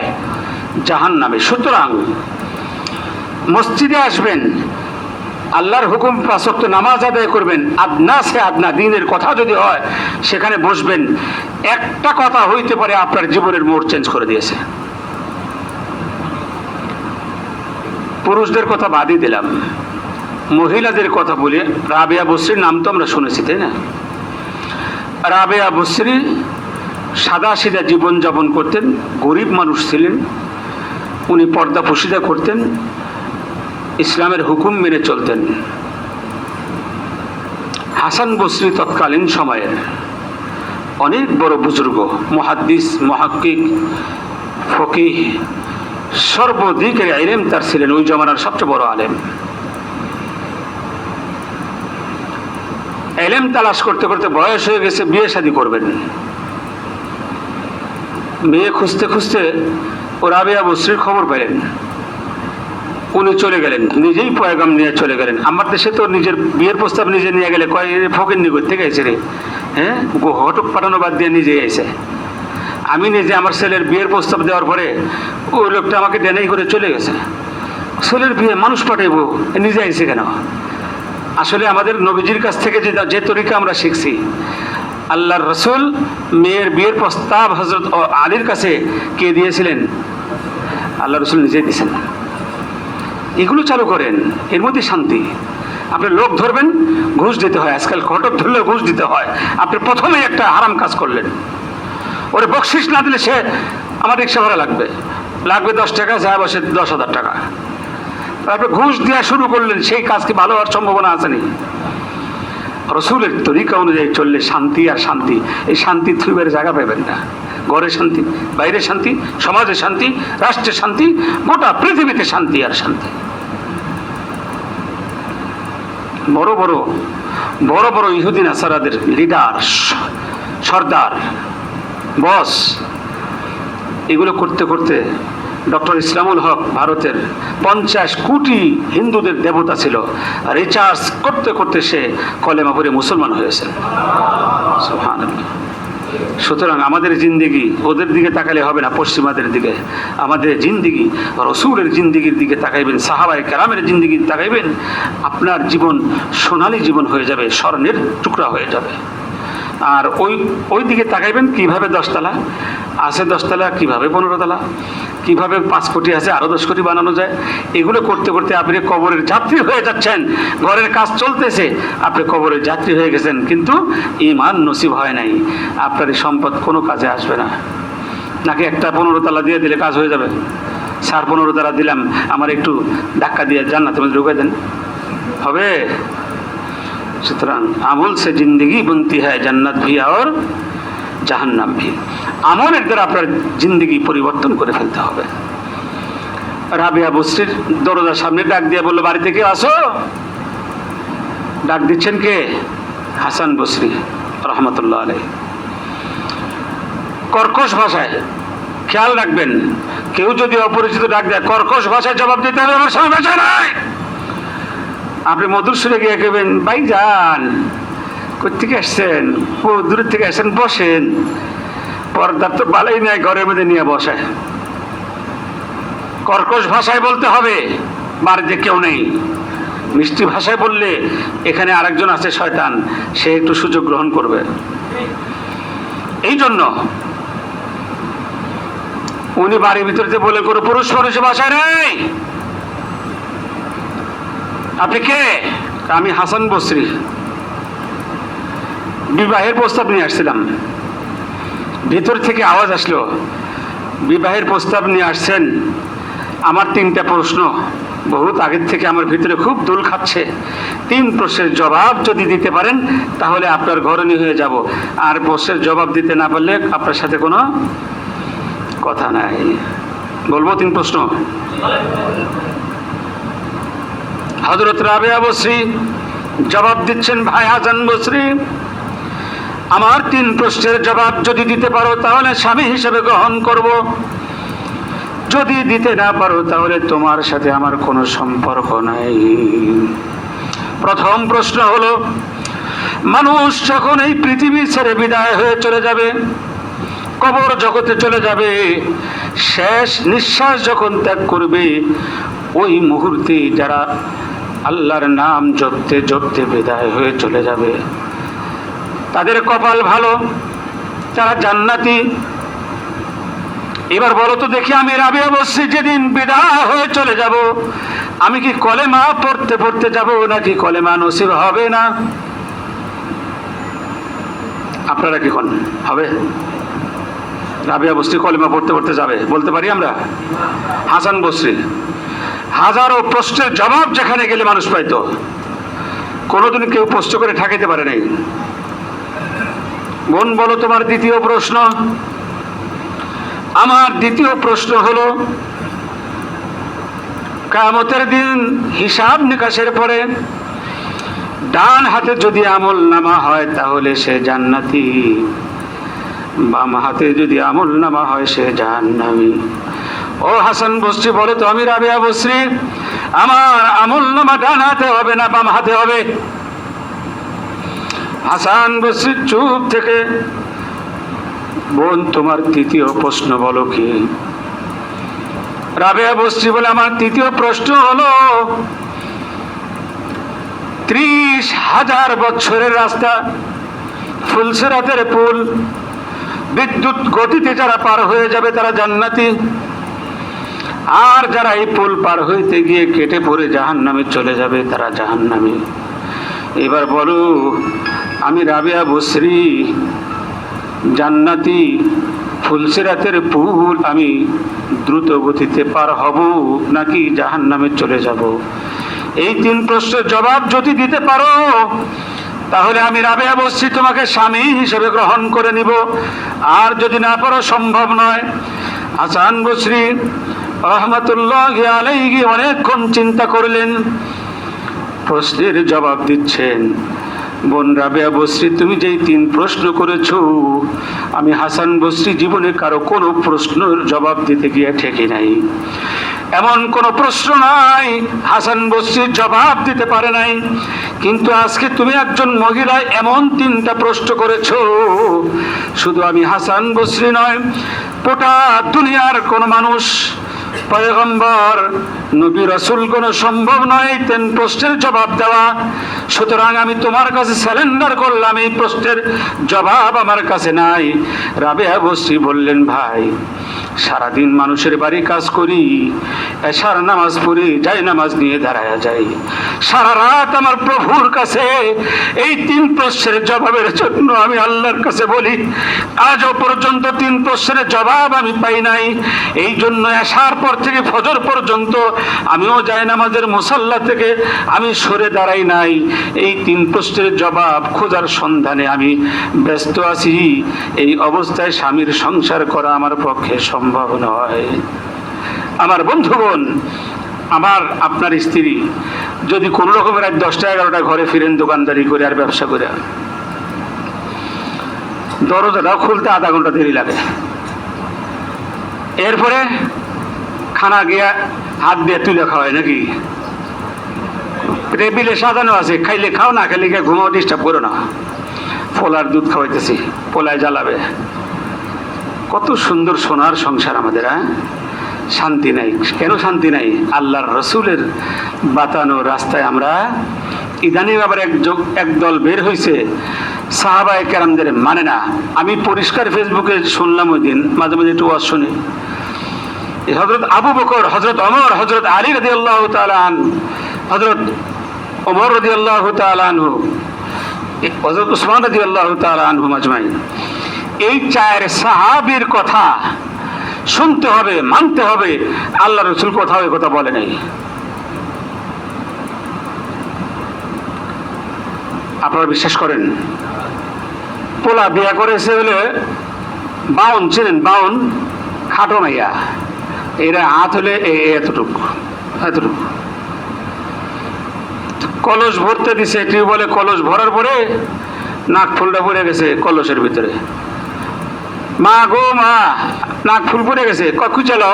Speaker 1: জাহান্নামে। সুতরাং মসজিদে আসবেন, আল্লাহর হুকুম 5 ওয়াক্ত নামাজ আদায় করবেন, আদনা সে আদনা দিনের কথা যদি হয় সেখানে বসবেন। একটা কথা হইতে পারে আপনার জীবনের মোড় চেঞ্জ করে দিয়েছে। পুরুষদের কথা বাদই দিলাম, মহিলাদের কথা বলি। রাবেয়া বসরির নাম তো আমরা শুনেছি, তাই না? রাবেয়া বসরি সাদা সিধা জীবনযাপন করতেন, গরিব মানুষ ছিলেন। উনি পর্দা পুশিদা করতেন, ইসলামের হুকুম মেনে চলতেন। হাসান বসরি তৎকালীন সময়ের অনেক বড় বুজুর্গ, মুহাদ্দিস, মুহাক্কিক, ফকিহ, সর্বদিকের ইলম তার ছিলেন। ওই জমানার সবচেয়ে বড় আলেম। ইলম তালাশ করতে করতে বয়স হয়ে গেছে, বিয়ে শাদী করবেন। মেয়ে খুঁজতে খুঁজতে ও রাবেয়া বসরির খবর পেলেন। উনি চলে গেলেন, নিজেই পয়গাম নিয়ে চলে গেলেন। আমার দেশে তো নিজের বিয়ের প্রস্তাব নিজে নিয়ে গেলে কয় ফকির নিগর থেকে গেছে রে, হ্যাঁ, হটক পাঠানো বাদ দিয়ে নিজে এসে। আমি নিজে আমার ছেলের বিয়ের প্রস্তাব দেওয়ার পরে ওই লোকটা আমাকে ডেনাই করে চলে গেছে। ছেলের বিয়ে মানুষ পাঠাইবো, নিজে আইসে কেন? আসলে আমাদের নবীজির কাছ থেকে যে তরিকা আমরা শিখছি, আল্লাহর রসুল মেয়ের বিয়ের প্রস্তাব হযরত আলীর কাছে কে দিয়েছিলেন? আল্লাহ রসুল নিজেই দিয়েছেন। এগুলো চালু করেন, এর মধ্যে শান্তি। আপনি লোক ধরবেন, ঘুষ দিতে হয়। আজকাল ঘটক ধরলেও ঘুষ দিতে হয়। আপনি প্রথমেই একটা হারাম কাজ করলেন। ওরে বকশিস না দিলে সে আমার রিক্সা ভাড়া লাগবে 10 টাকা, যায় বসে 10,000 টাকা। আপনি ঘুষ দেওয়া শুরু করলেন, সেই কাজ কি ভালো হওয়ার সম্ভাবনা আছে নি? রসুলের তরিকা অনুযায়ী চললে শান্তি আর শান্তি। এই শান্তি থুইবার জায়গা পাবেন না। ঘরে শান্তি, বাইরে শান্তি, সমাজে শান্তি, রাষ্ট্রে শান্তি, গোটা পৃথিবীতে শান্তি আর শান্তি। বড় বড় বড় বড় ইহুদি নাসারাদের লিডার, সর্দার, বস, এগুলো করতে করতে ডক্টর ইসলামুল হক ভারতের 50 কোটি হিন্দুদের দেবতা ছিল, রিচার্জ করতে করতে সে কলেমা পড়ে মুসলমান হয়েছে। সুবহানাল্লাহ। সুতরাং আমাদের জিন্দেগি ওদের দিকে তাকালে হবে না, পশ্চিমাদের দিকে। আমাদের জিন্দেগি রসুলের জিন্দেগির দিকে তাকাইবেন, সাহাবায়ে কেরামের জিন্দেগি তাকাইবেন। আপনার জীবন সোনালী জীবন হয়ে যাবে, স্বর্ণের টুকরা হয়ে যাবে। আর ওই দিকে তাকাইবেন কিভাবে 10 তলা আছে 10 তলা, কীভাবে 15 তলা, কীভাবে 5 কোটি আছে আরও 10 কোটি বানানো যায়, এগুলো করতে করতে আপনি কবরের যাত্রী হয়ে যাচ্ছেন। ঘরের কাজ চলতেছে, আপনি কবরের যাত্রী হয়ে গেছেন, কিন্তু ঈমান নসিব হয় নাই। আপনার এই সম্পদ কোনো কাজে আসবে না। নাকি একটা 15 তলা দিয়ে দিলে কাজ হয়ে যাবে? স্যার 15 তলা দিলাম, আমার একটু ধাক্কা দিয়ে জান্নাতে মধ্যে ঢুকে দেন, হবে? সুতরাং আমল সে জিন্দগি बनती है, জান্নাত भी और জাহান্নাম भी। আমলের দ্বারা আপনার জিন্দগি পরিবর্তন করে ফেলতে হবে। রাবিয়া বসরির দরজার সামনে ডাক দিয়ে বললো, বাড়ি থেকে আসো। ডাক দিচ্ছেন কে? হাসান বসরি রহমতুল্লাহ আলাইহি। কর্কশ ভাষায়, খেয়াল রাখবেন, কেউ যদি অপরিচিত ডাক দেয় কর্কশ ভাষায় জবাব দিতে হবে, আমার সময় ভাষা নাই। আপনি মধুর সুরে গিয়ে কেবেন, ভাই যান, কোথেকে আসছেন? ও দূরের থেকে আসছেন, বসেন। পর্দার তো বালাই নাই, ঘরের মধ্যে নিয়ে বসায়। কর্কশ ভাষায় বলতে হবে, বাড়িতে কেউ নেই। মিষ্টি ভাষায় বললে এখানে আরেকজন আছে শয়তান, সে একটু সুযোগ গ্রহণ করবে। এই জন্য উনি বাড়ির ভিতরে বলে করে পুরুষ মানুষ ভাষায় নেই। আপনি কে? আমি হাসান বসরি, বিবাহের প্রস্তাব নিয়ে আসছিলাম। ভিতর থেকে আওয়াজ আসলো, বিবাহের প্রস্তাব নিয়ে আসছেন? আমার 3টা প্রশ্ন বহুত আগের থেকে আমার ভিতরে খুব দোল খাচ্ছে। 3 প্রশ্নের জবাব যদি দিতে পারেন তাহলে আপনার ঘরণী হয়ে যাব, আর প্রশ্নের জবাব দিতে না পারলে আপনার সাথে কোনো কথা নাই। বলবো 3 প্রশ্ন। হযরত রাবিয়া বসরি জবাব দিচ্ছেন, ভাই হাসান বসরি, আমার 3 প্রশ্নের জবাব যদি দিতে পারো তাহলে স্বামী হিসেবে গ্রহণ করব, যদি দিতে না পারো তাহলে তোমার সাথে আমার কোনো সম্পর্ক নাই। প্রথম প্রশ্ন হলো, মানুষ যখন এই পৃথিবী ছেড়ে বিদায় হয়ে চলে যাবে, কবর জগতে চলে যাবে, শেষ নিঃশ্বাস যখন ত্যাগ করবে, ওই মুহূর্তে যারা আল্লাহর নাম জপতে জপতে বিদায় হয়ে চলে যাবে, তাদের কপাল ভালো, তারা জান্নাতি। এবার বলো তো দেখি, আমি রাবিয়া বসরি যেদিন বিদায় হয়ে চলে যাব, আমি কি কলেমা পড়তে পড়তে যাব, নাকি কলেমা নসিব হবে না? আপনারা কি কোন হবে? রাবিয়া বসরি কলেমা পড়তে পড়তে যাবে, বলতে পারি আমরা? হাসান বসরি হাজারো প্রশ্নের জবাব যেখানে গেলে মানুষ পাইতো, কোনোদিন কেউ প্রশ্ন করে ঠকাইতে পারে নাই। বোন বলো তোমার দ্বিতীয় প্রশ্ন। আমার দ্বিতীয় প্রশ্ন হলো, কিয়ামতের দিন হিসাব নিকাশের পরে ডান হাতে যদি আমল নামা হয় তাহলে সে জান্নাতি, বাম হাতে যদি আমল নামা হয় সে জাহান্নামী। ও হাসান বসরি বলে তো, আমি রাবিয়া বসরি, আমার আমল নামা ডান হাতে হবে না বাম হাতে হবে? হাসান বসরি চুপ থেকে, বোন তোমার তৃতীয় প্রশ্ন বলো কি? রাবিয়া বসরি বলে, আমার তৃতীয় প্রশ্ন হলো, 30,000 বছরের রাস্তা, ফুলসিরাতের পুল, বিদ্যুৎ গতিতে যারা পার হয়ে যাবে তারা জান্নাতি, আর যারা এই পুল পার হইতে গিয়ে কেটে পড়ে জাহান্নামে চলে যাবে তারা জাহান্নামী। এবার বলো, আমি রাবিয়া বসরি জান্নাতি, ফুলসিরাতের পুল আমি দ্রুত গতিতে পার হব, নাকি জাহান্নামে চলে যাব? এই 3 প্রশ্নের জবাব যদি দিতে পারো তাহলে আমি রাবিয়া বসরি তোমাকে স্বামী হিসেবে গ্রহণ করে নিব, আর যদি না পারো সম্ভব নয়। হাসান বসরি রহমতুল্লাহি আলাইহি অনেকক্ষণ চিন্তা করলেন, প্রশ্নের জবাব দিচ্ছেন। বোন রাবিয়া বসরি, তুমি যেই 3 প্রশ্ন করেছো, আমি হাসান বসরি জীবনে কারো কোনো প্রশ্নের জবাব দিতে গিয়ে ঠেকি নাই। এমন কোনো প্রশ্ন নাই হাসান বসরি জবাব দিতে পারে নাই, কিন্তু আজকে তুমি একজন মহিলা এমন 3টা প্রশ্ন করেছো, শুধু আমি হাসান বসরি নয়, গোটা দুনিয়ার কোন মানুষ পয়গম্বর নবী রাসূল কোনো সম্ভব নয় 3 প্রশ্নের জবাব দেওয়া, সুতরাং আমি তোমার কাছে স্যালেন্ডার করলাম, এই প্রশ্নের জবাব আমার কাছে নাই। রাবেয়া বসরি বললেন, ভাই সারাদিন মানুষের বাড়ি কাজ করি, এশার নামাজ পড়ি, যাই নামাজ নিয়ে দাঁড়ায়া যাই, সারা রাত আমার প্রভুর কাছে এই 3 প্রশ্নের জবাবের জন্য আমি আল্লাহর কাছে বলি, আজও পর্যন্ত 3 প্রশ্নের জবাব আমি পাই নাই। এই জন্য এশার পর থেকে ফজর পর্যন্ত আমিও যাই নামাজের মুসাল্লা থেকে আমি সরে দাঁড়াই নাই। এই 3 প্রশ্নের জবাব খোঁজার সন্ধানে আমি ব্যস্ত আছি। এই অবস্থায় স্বামীর সংসার করা আমার পক্ষে সম্ভব নয়। আমার বন্ধুগণ, আমার আপনার স্ত্রী যদি কোন রকমের 10টা-11টা ঘরে ফিরেন দোকানদারি করে আর ব্যবসা করে, দরজাটাও খুলতে আধা ঘন্টা দেরি লাগে। এরপরে খানা গিয়া হাত দিয়ে তুলে খাওয়ায় নাকি, টেবিলে সাজানো আছে, খাইলে খাও, না খাইলে গিয়ে ঘুমাও, ডিস্টার্ব করো না। পোলার দুধ খাওয়াইতেছি, পোলায় জ্বালাবে। কত সুন্দর সোনার সংসার আমাদের। শান্তি নাই। কেন শান্তি নাই? আল্লাহর রসুলের বাতানো রাস্তায় আমরা ইদানিং আবার একদল বের হয়েছে, সাহাবায়ে কেরামদের মানে না। আমি পরিষ্কার ফেসবুকে শুনলাম, ওই দিন মাঝে মাঝে একটু ওয়াজ শুনি, হযরত আবু বকর, হযরত ওমর, হযরত আলী রাদিয়াল্লাহু তাআলা আনহু, হযরত ওমর রাদিয়াল্লাহু তাআলা আনহু, হযরত উসমান রাদিয়াল্লাহু তাআলা আনহু আজমাইন, এই 4 সাহাবীর কথা শুনতে হবে, মানতে হবে। আল্লাহ রসুল কোথাও এই কথা বলে নাই। আপনারা বিশ্বাস করেন? পোলা বিয়া করেছে হলে 52, চেনেন 52, খাটো মাইয়া, এরা হাত হলে এতটুকু এতটুকু। কলস ভরতে দিছে, টিউবওয়েলে কলস ভরার পরে নাক ফুলটা পড়ে গেছে কলসের ভিতরে। মা গো মা, নাক ফুল পড়ে গেছে, খুঁচালো,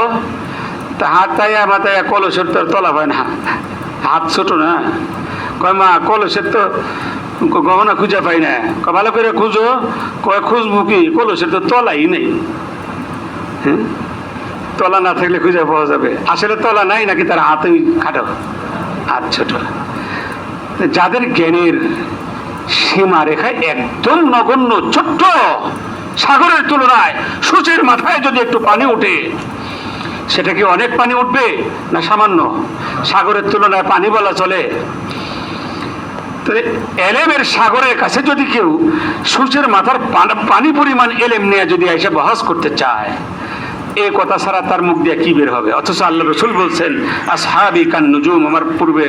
Speaker 1: তা হাত তাইয়া মাথায় কলসের তো তলা পায় না, হাত ছোট না। কয় মা কলসের তো গহনা খুঁজে পাই না। ভালো করে খুঁজো। কয় খুঁজবো কি, কলসের তো তলাই নেই। হ্যাঁ, তলা না থাকলে খুঁজে পাওয়া যাবে? আসলে তলা নাই নাকি তার হাতই খাটো, হাত ছোট। যাদের জ্ঞানের সীমা রেখায় একদম নগণ্য, ছোট্ট, সাগরের তুলনায় সূর্যের মাথায় যদি একটু পানি ওঠে, সেটা কি অনেক পানি উঠবে না সামান্য? সাগরের তুলনায় পানি বলা চলে? এলেমের সাগরের কাছে যদি কেউ সূর্যের মাথার পানি পরিমাণ এলেম নিয়ে যদি এসে বহাস করতে চায়, এই কথা ছাড়া তার মুখ দিয়ে কি বের হবে? অথচ আল্লাহ রসুল বলছেন, আসহাবি কান নুজুম। আমার পূর্বে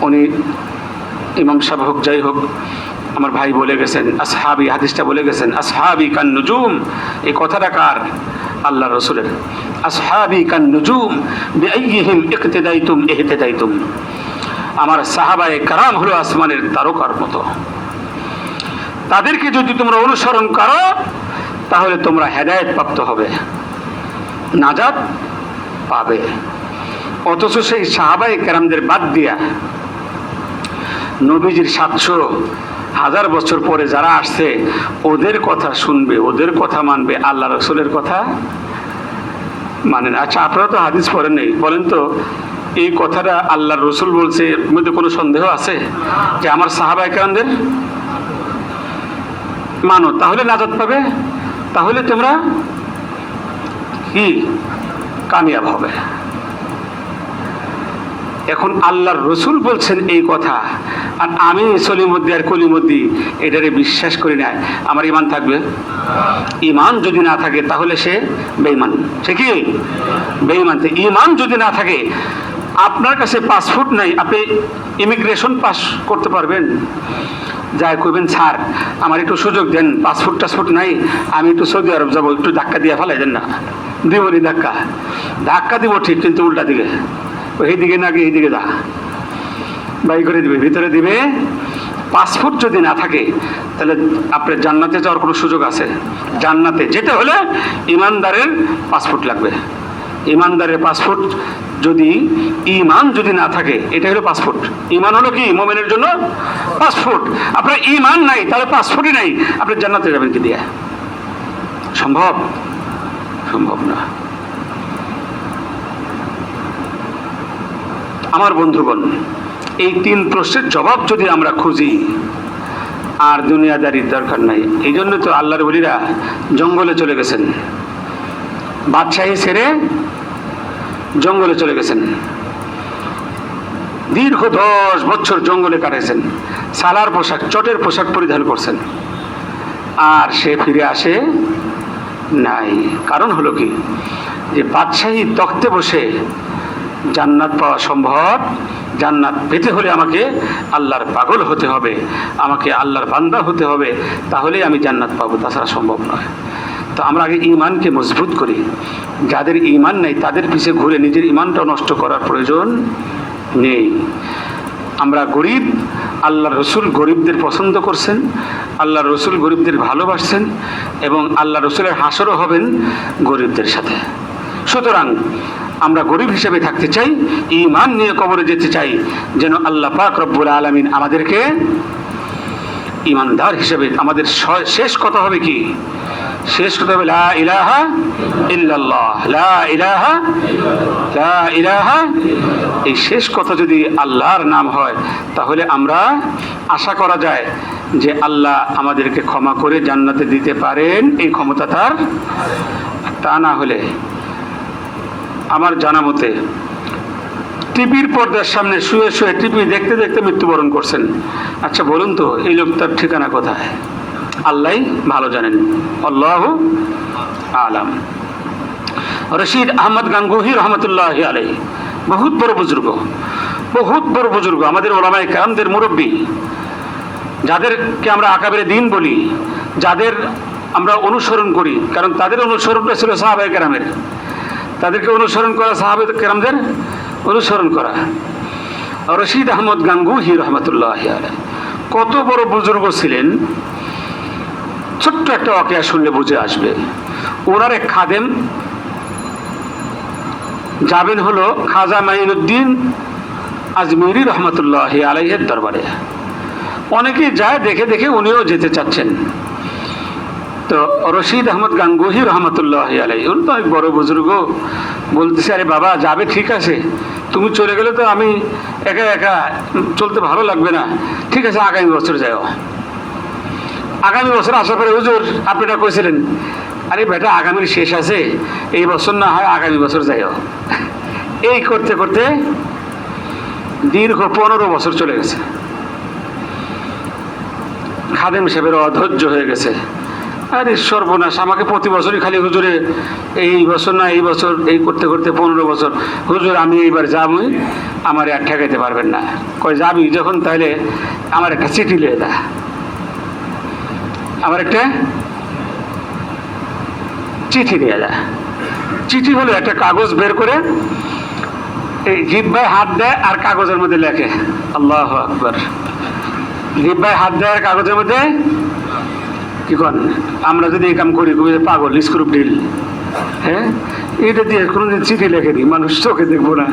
Speaker 1: উনি ইমাম সাহেব হোক, যাই হোক, আমার ভাই বলে গেছেন আসহাবি, হাদিসটা বলে গেছেন আসহাবি কান নুজুম। এই কথাটা কার? আল্লাহ রসুলের। আসহাবি কান নুজুম বিআইয়িহিম ইকতিদাইতুম ইহতিদাইতুম। আমার সাহাবায়ে কেরাম হলো আসমানের তারকার মতো, তাদেরকে যদি তোমরা অনুসরণ করো তাহলে তোমরা হেদায়েত প্রাপ্ত হবে, নাজাত পাবে। অথচ সেই সাহাবায়ে কেরামদের বাদ দিয়া নবীজির 700,000 বছর পরে যারা আসছে, ওদের কথা শুনবে, ওদের কথা মানবে, আল্লাহ রসুলের কথা মানেন। আচ্ছা, আপনারা তো হাদিস পড়েন নেই, বলেন তো এই কথাটা আল্লাহ রসুল বলছে, এর মধ্যে কোনো সন্দেহ আছে যে আমার সাহাবায়ে কেরামদের মানো তাহলে নাজাত পাবে, তাহলে তোমরা কি কামিয়াব হবে? এখন আল্লাহর রসুল বলছেন এই কথা, আর আমি সলিমুদ্দি আর কলিমুদ্দি এটারে বিশ্বাস করি না, আমার ইমান থাকবে? ইমান যদি না থাকে তাহলে সে বেঈমান। সে কি বেঈমান? ইমান যদি না থাকে, আপনার কাছে পাসপোর্ট নাই, আপনি ইমিগ্রেশন পাস করতে পারবেন? যাই কইবেন, স্যার আমার একটু সুযোগ দেন, পাসপোর্ট টাসপোর্ট নাই, আমি একটু সৌদি আরব যাবো, একটু ধাক্কা দিয়ে ফেলাই দেন না। দিবনি ধাক্কা? ধাক্কা দিব ঠিক, কিন্তু উল্টা দিকে, এই দিকে না গিয়ে এই দিকে যা, বাই করে দিবে, ভিতরে দিবে। পাসপোর্ট যদি না থাকে তাহলে আপনার জান্নাতে যাওয়ার কোনো সুযোগ আছে? জান্নাতে যেতে হলে ইমানদারের পাসপোর্ট লাগবে। ইমানদারের পাসপোর্ট যদি, ইমান যদি না থাকে, এটা হলো পাসপোর্ট। ইমান হলো কি? মুমিনের জন্য পাসপোর্ট। আপনার ইমান নাই, তাহলে পাসপোর্টই নাই, আপনি জান্নাতে যাবেন কি দিয়ে? সম্ভব? সম্ভব না। আমার বন্ধুগণ, এই 3 প্রশ্নের জবাব যদি আমরা খুঁজি, আর দুনিয়াদারির দরকার নাই। এই জন্য তো আল্লাহর ওলিরা জঙ্গলে চলে গেছেন, বাদশাহী ছেড়ে জঙ্গলে চলে গেছেন, দীর্ঘ 10 বছর জঙ্গলে কাটাইছেন, সালার পোশাক, চটের পোশাক পরিধান করছেন, আর সে ফিরে আসে নাই। কারণ হলো কি, যে বাদশাহী তখতে বসে জান্নাত পাওয়া সম্ভব। জান্নাত পেতে হলে আমাকে আল্লাহর পাগল হতে হবে, আমাকে আল্লাহর বান্দা হতে হবে, তাহলেই আমি জান্নাত পাবো, তাছাড়া সম্ভব নয়। তো আমরা আগে ঈমানকে মজবুত করি। যাদের ঈমান নেই তাদের পিছে ঘুরে নিজের ঈমানটা নষ্ট করার প্রয়োজন নেই। আমরা গরিব, আল্লাহর রসুল গরিবদের পছন্দ করছেন, আল্লাহর রসুল গরিবদের ভালোবাসছেন, এবং আল্লাহ রসুলের হাসরও হবেন গরিবদের সাথে। সুতরাং আমরা গরিব হিসেবে থাকতে চাই, ঈমান নিয়ে কবরে যেতে চাই, যেন আল্লাহ পাক রব্বুল আলামিন আমাদেরকে ঈমানদার হিসেবে। আমাদের শেষ কথা হবে কি? শেষ কথা হবে লা ইলাহা ইল্লাল্লাহ, লা ইলাহা, লা ইলাহা। এই শেষ কথা যদি আল্লাহর নাম হয়, তাহলে আমরা আশা করা যায় যে আল্লাহ আমাদেরকে ক্ষমা করে জান্নাতে দিতে পারেন, এই ক্ষমতা তার। তা না হলে আমার জানা মতে টিভির পর্দার সামনে শুয়ে শুয়ে টিভি দেখতে দেখতে মৃত্যুবরণ করছেন। আচ্ছা বলুন তো, এই লোকটার ঠিকানা কোথায়? আল্লাহই ভালো জানেন, আল্লাহু আলাম। রশিদ আহমদ গাঙ্গুহি রহমতুল্লাহ আলাইহি বহুত বড় বুজুর্গ, বহুত বড় বুজুর্গ, আমাদের ওলামায়ে কেরামদের মুরব্বী, যাদেরকে আমরা আকাবেরে দিন বলি, যাদের আমরা অনুসরণ করি, কারণ তাদের অনুসরণটা ছিল সাহাবায়ে কেরামের। তাদেরকে অনুসরণ করা সাহাবায়ে কেরামদের অনুসরণ করা। রশিদ আহমদ গাঙ্গুহি রহমতুল্লাহ আলাইহি কত বড় বুজুর্গ ছিলেন, ছোট্ট একটা ওয়াকিয়া শুনলে বুঝে আসবে। ওনার এক খাদেম যাবেন হলো খাজা মাইনুদ্দিন আজমিরি রহমতুল্লাহ আলাইহির দরবারে। অনেকেই যায়, দেখে দেখে উনিও যেতে চাচ্ছেন। তো রশিদ আহমদ গাঙ্গুহি রহমতুল্লাহ আলাইহি, উনি তো অনেক বড় বুজুর্গ, বলতেছে আরে বাবা যাবে ঠিক আছে, তুমি চলে গেলে তো আমি একা একা চলতে ভালো লাগবে না, ঠিক আছে আগামী বছর যাও। আগামী বছর আসার পরে হুজুর আপনারা কইছিলেন, আরে বেটা আগামীর শেষ আছে, এই বছর না হয় আগামী বছর যাইও। এই করতে করতে দীর্ঘ 15 বছর চলে গেছে। খাদেম সাহেবের অধৈর্য হয়ে গেছে, আরে সর্বনাশ, আমাকে প্রতি বছরই খালি হুজুরে এই বছর না এই বছর, এই করতে করতে 15 বছর, হুজুর আমি এইবার যাবই, আমার আর ঠেকাইতে পারবেন না। কয় যাবি যখন তাহলে আমার একটা চিঠি লিয়ে দা, আমার একটা চিঠি নিয়ে যা। চিঠি হলো একটা কাগজ বের করে এই জিহ্বায় হাত দেয় আর কাগজের মধ্যে লেখে আল্লাহু আকবার। জিহ্বায় হাত দেয় আর কাগজের মধ্যে কি করেন, আমরা যদি এই কাম করি পাগল স্ক্রুপ ডিল। হ্যাঁ, এটা দিয়ে কোনোদিন চিঠি লিখে দিই, মানুষ চোখে দেখবো না।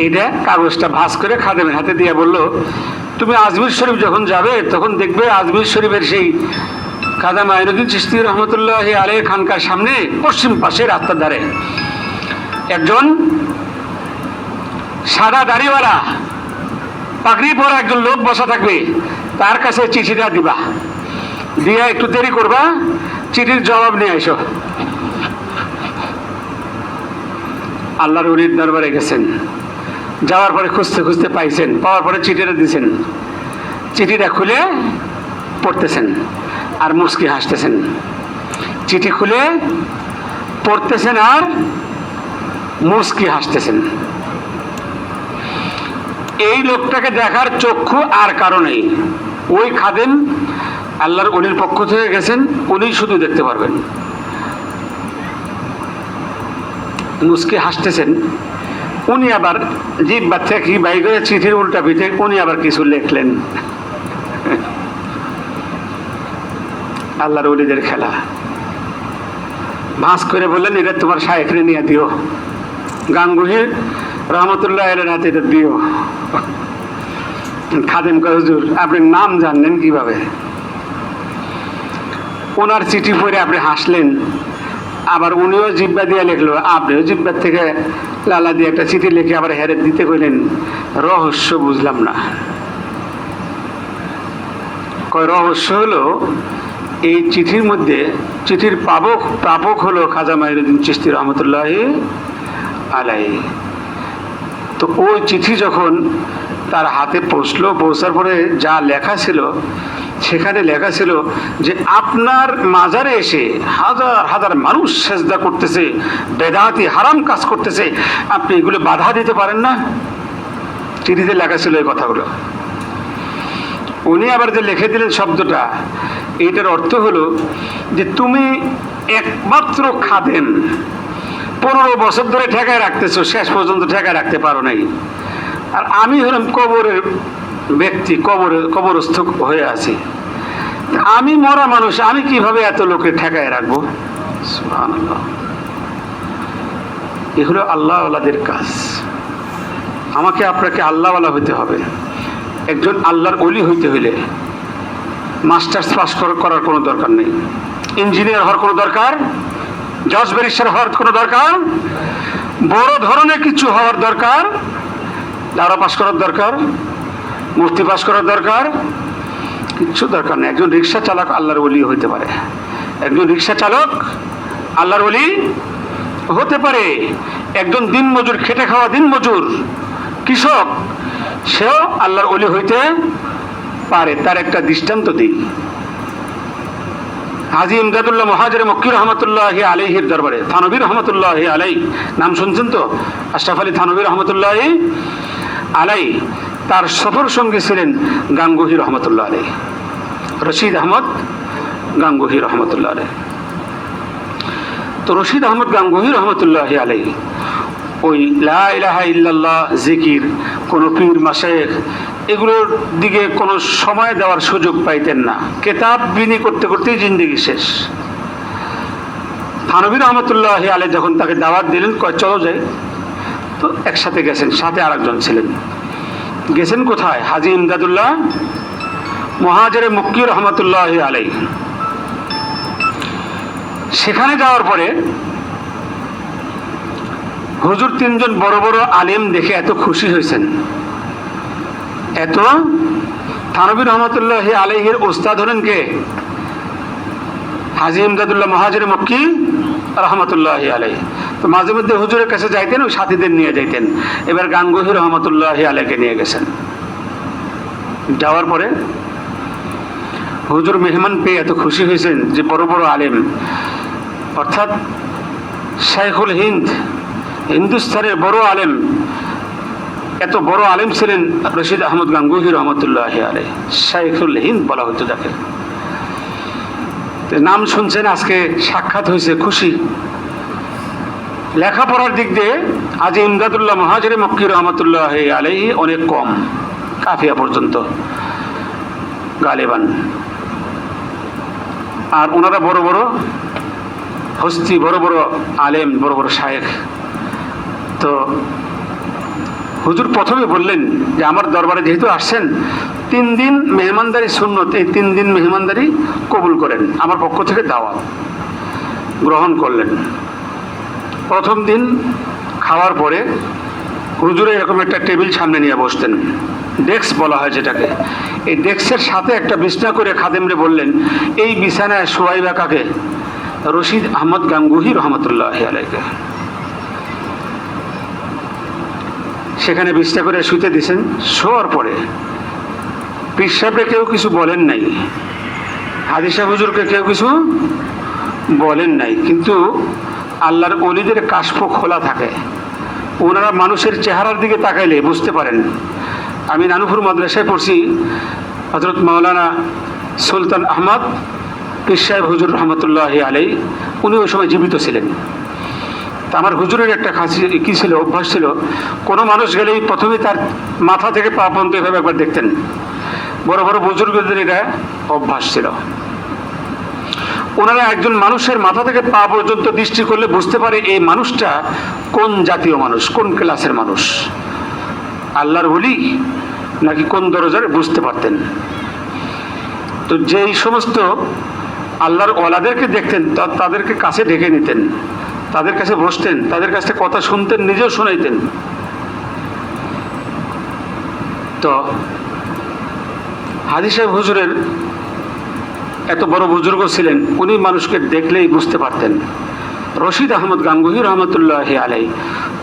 Speaker 1: এইটা কাগজটা ভাঁজ করে খাদেমের হাতে দিয়ে বলল, তুমি আজমির শরীফ যখন যাবে তখন দেখবে আজমির শরীফের সেই খাজা মাইনুদ্দিন চিশতি রহমতুল্লাহ আলাইহি খানকার সামনে পশ্চিম পাশে রাস্তার ধারে একজন সাদা দাড়িওয়ালা পাগড়ি পরা একজন লোক বসা থাকবে, তার কাছে চিঠিটা দিবা, দিয়ে একটু দেরি করবা, চিঠির জবাব নিয়ে এসো। আল্লাহর ওলির দরবারে গেছেন, যাওয়ার পরে খুঁজতে খুঁজতে পাইছেন, পাওয়ার পরে চিঠিটা দিয়েছেন। চিঠিটা খুলে পড়তেছেন আর মুস্কি হাসতেছেন। চিঠি খুলে পড়তেছেন আর মুস্কি হাসতেছেন। এই লোকটাকে দেখার চক্ষু আর কারো নেই। ওই খাদেম আল্লাহর ওলির পক্ষ থেকে গেছেন, উনি শুধু দেখতে পারবেন। মুস্কি হাসতেছেন, উনি আবার জিহ্বা থেকে বাই করে চিঠির উল্টা পিঠে উনি আবার কিছু লেখলেন। আল্লাহর ওলিদের খেলা। ভাঁজ করে বললেন, এটা তোমার শায়েখরে নিয়ে দিও, গাঙ্গুহি রহমতুল্লাহ আলাইহির হাতে এটা দিও। খাদেম কয়, হুজুর আপনি নাম জানলেন কিভাবে? ওনার চিঠি পড়ে আপনি হাসলেন, আবার উনিও জিব্বা দিয়ে লিখলো, আপনিও জিব্বার থেকে লালা দিয়ে একটা চিঠি লিখে আবার হেরে দিতে কইলেন, রহস্য বুঝলাম না। কয় রহস্য হলো এই চিঠির মধ্যে, চিঠির প্রাপক হলো খাজা মাইনুদ্দিন চিশতি রহমতুল্লাহি আলাইহি। তো ওই চিঠি যখন তার হাতে পৌঁছার পরে যা লেখা ছিল, সেখানে লেখা ছিল যে আপনার মাজারে এসে হাজার হাজার মানুষ সেজদা করতেছে, বেদাতি হারাম কাজ করতেছে, আপনি এগুলো বাধা দিতে পারেন না। চিঠিতে লেখা ছিল এই কথাগুলো। উনি আবার যে লিখে দিলেন শব্দটা, এইটার অর্থ হলো যে তুমি একমাত্র খাদেম, 15 বছর ধরে ঠেকায় রাখতেছো, শেষ পর্যন্ত ঠেকায় রাখতে পারো নাই। আর আমি হলাম কবরের ব্যক্তি, কবরস্থ হয়ে আছি। আমি মরা মানুষ, আমি কিভাবে এত লোকে ঠেকায় রাখবো? সুবহানাল্লাহ। এগুলো আল্লাহওয়ালাদের কাজ। আমাকে আপনাকে আল্লাহওয়ালা হইতে হবে। একজন আল্লাহর ওলি হইতে হইলে মাস্টার্স পাস করার কোনো দরকার নেই, ইঞ্জিনিয়ার হওয়ার কোনো দরকার, জজ ব্যারিস্টার হওয়ার কোনো দরকার, বড় ধরনের কিছু হওয়ার দরকার, দাওরা পাস করার দরকার, মুফতি পাস করার দরকার, কিচ্ছু দরকার নেই। একজন রিক্সা চালক আল্লাহর ওলি হইতে পারে, একজন রিক্সা চালক আল্লাহর ওলি হতে পারে। একজন দিনমজুর, খেটে খাওয়া দিনমজুর কৃষক, সেও আল্লাহর ওলি হইতে পারে। তার একটা দৃষ্টান্ত দিই। হাজী ইমদাদুল্লাহ মুহাজির মক্কি রহমতুল্লাহি আলাইহির দরবারে থানভী রহমতুল্লাহি আলাই, নাম শুনছেন তো, আশরাফ আলী থানভী রহমতুল্লাহি আলাই। তার সফর সঙ্গী ছিলেন গাঙ্গুহি রহমতুল্লাহ আলাই, রশিদ আহমদ গাঙ্গুহি রহমতুল্লাহ আলাই। তো রশিদ আহমদ গাঙ্গুহি রহমতুল্লাহি আলাই ওই লা ইলাহা ইল্লাল্লাহ জিকির, কোনো পীর মাশায়েখ এগুলোর দিকে কোনো সময় দেওয়ার সুযোগ পাইতেন না। কেতাব বিনি করতে করতেই জিন্দেগি শেষ। থানভী রহমতুল্লাহি আলাই যখন তাকে দাওয়াত দিলেন, কয় চলো যাই, তো একসাথে গেছেন, সাথে আরেকজন ছিলেন। গেছেন কোথায়? হাজী ইমদাদুল্লাহ মুহাজির মক্কি রহমতুল্লাহি আলাই। সেখানে যাওয়ার পরে হুজুর 3 জন বড় বড় আলেম দেখে এত খুশি হয়েছেন, এত। থানভী রহমতুল্লাহি আলাইহির ওস্তাদ হলেন কে? হাজী ইমদাদুল্লাহ মুহাজির মক্কি রহমতুল্লাহি আলাই। তো মাঝে মধ্যে হুজুরের কাছে যাইতেন, ওই সাথীদের নিয়ে যাইতেন। এবার গাঙ্গুহি রহমতুল্লাহি আলাইকে নিয়ে গেছেন। যাওয়ার পরে হুজুর মেহমান পেয়ে এত খুশি হয়েছেন যে বড় বড় আলেম, অর্থাৎ শাইখুল হিন্দ, হিন্দুস্তানের বড় আলেম, এত বড় আলেম ছিলেন রশিদ আহমদ গাঙ্গুহি রহমতুল্লাহি আলাই। শাইখুল হিন্দ বলা হতো যাকে। নাম শুনছেন, আজকে সাক্ষাৎ হয়েছে, খুশি। লেখাপড়ার দিক দিয়ে হাজী ইমদাদুল্লাহ মুহাজির মক্কি রহমতুল্লাহি আলাইহি অনেক কম, কাফিয়া পর্যন্ত গালেবান। আর ওনারা বড় বড় হস্তি, বড় বড় আলেম, বড় বড় শায়েখ। তো হুজুর প্রথমে বললেন যে আমার দরবারে যেহেতু আসছেন, 3 দিন মেহমানদারি সুন্নত, এই 3 দিন মেহমানদারি কবুল করেন, আমার পক্ষ থেকে দাওয়াত গ্রহণ করলেন। প্রথম দিন খাওয়ার পরে হুজুরে এরকম একটা টেবিল সামনে নিয়ে বসতেন, ডেস্ক বলা হয় যেটাকে। এই ডেস্কের সাথে একটা বিছানা করে খাদেমরে বললেন, এই বিছানায় শোয়াইবা কাকে? রশিদ আহমদ গাঙ্গুহি রহমতুল্লাহি আলাইকে। সেখানে বিছানা করে শুতে দিয়েছেন। শোয়ার পরে পীর সাহেবকে কেউ কিছু বলেন নাই, হাজী সাহেব হুজুরকে কেউ কিছু বলেন নাই, কিন্তু আল্লাহর ওলিদের কাশফ খোলা থাকে। ওনারা মানুষের চেহারার দিকে তাকাইলে বুঝতে পারেন। আমি নানুপুর মাদ্রাসায় পড়ছি, হযরত মাওলানা সুলতান আহমদ পীর সাহেব হুজুর রহমতুল্লাহি আলাই, উনি ওই সময় জীবিত ছিলেন। তা আমার হুজুরের একটা কী ছিল, অভ্যাস ছিল, কোনো মানুষ গেলেই প্রথমে তার মাথা থেকে পা পর্যন্ত এভাবে একবার দেখতেন। বড় বড় বুজুর্গদের এটা অভ্যাস ছিল। ওনারা একজন মানুষের মাথা থেকে পা পর্যন্ত দৃষ্টি করলে বুঝতে পারে এই মানুষটা কোন জাতীয় মানুষ, কোন ক্লাসের মানুষ, আল্লাহর ওলি নাকি কোন দরজার, বুঝতে পারতেন। তো যেই সমস্ত আল্লাহর ওয়ালাদেরকে দেখতেন, তাদেরকে কাছে ডেকে নিতেন, তাদের কাছে বসতেন, তাদের কাছ থেকে কথা শুনতেন, নিজেও শোনাইতেন। তো হাজী সাহেব হুজুরের এত বড় বুজুর্গ ছিলেন, উনি মানুষকে দেখলেই বুঝতে পারতেন। রশিদ আহমদ গাঙ্গুহি রহমতুল্লাহ আলাই,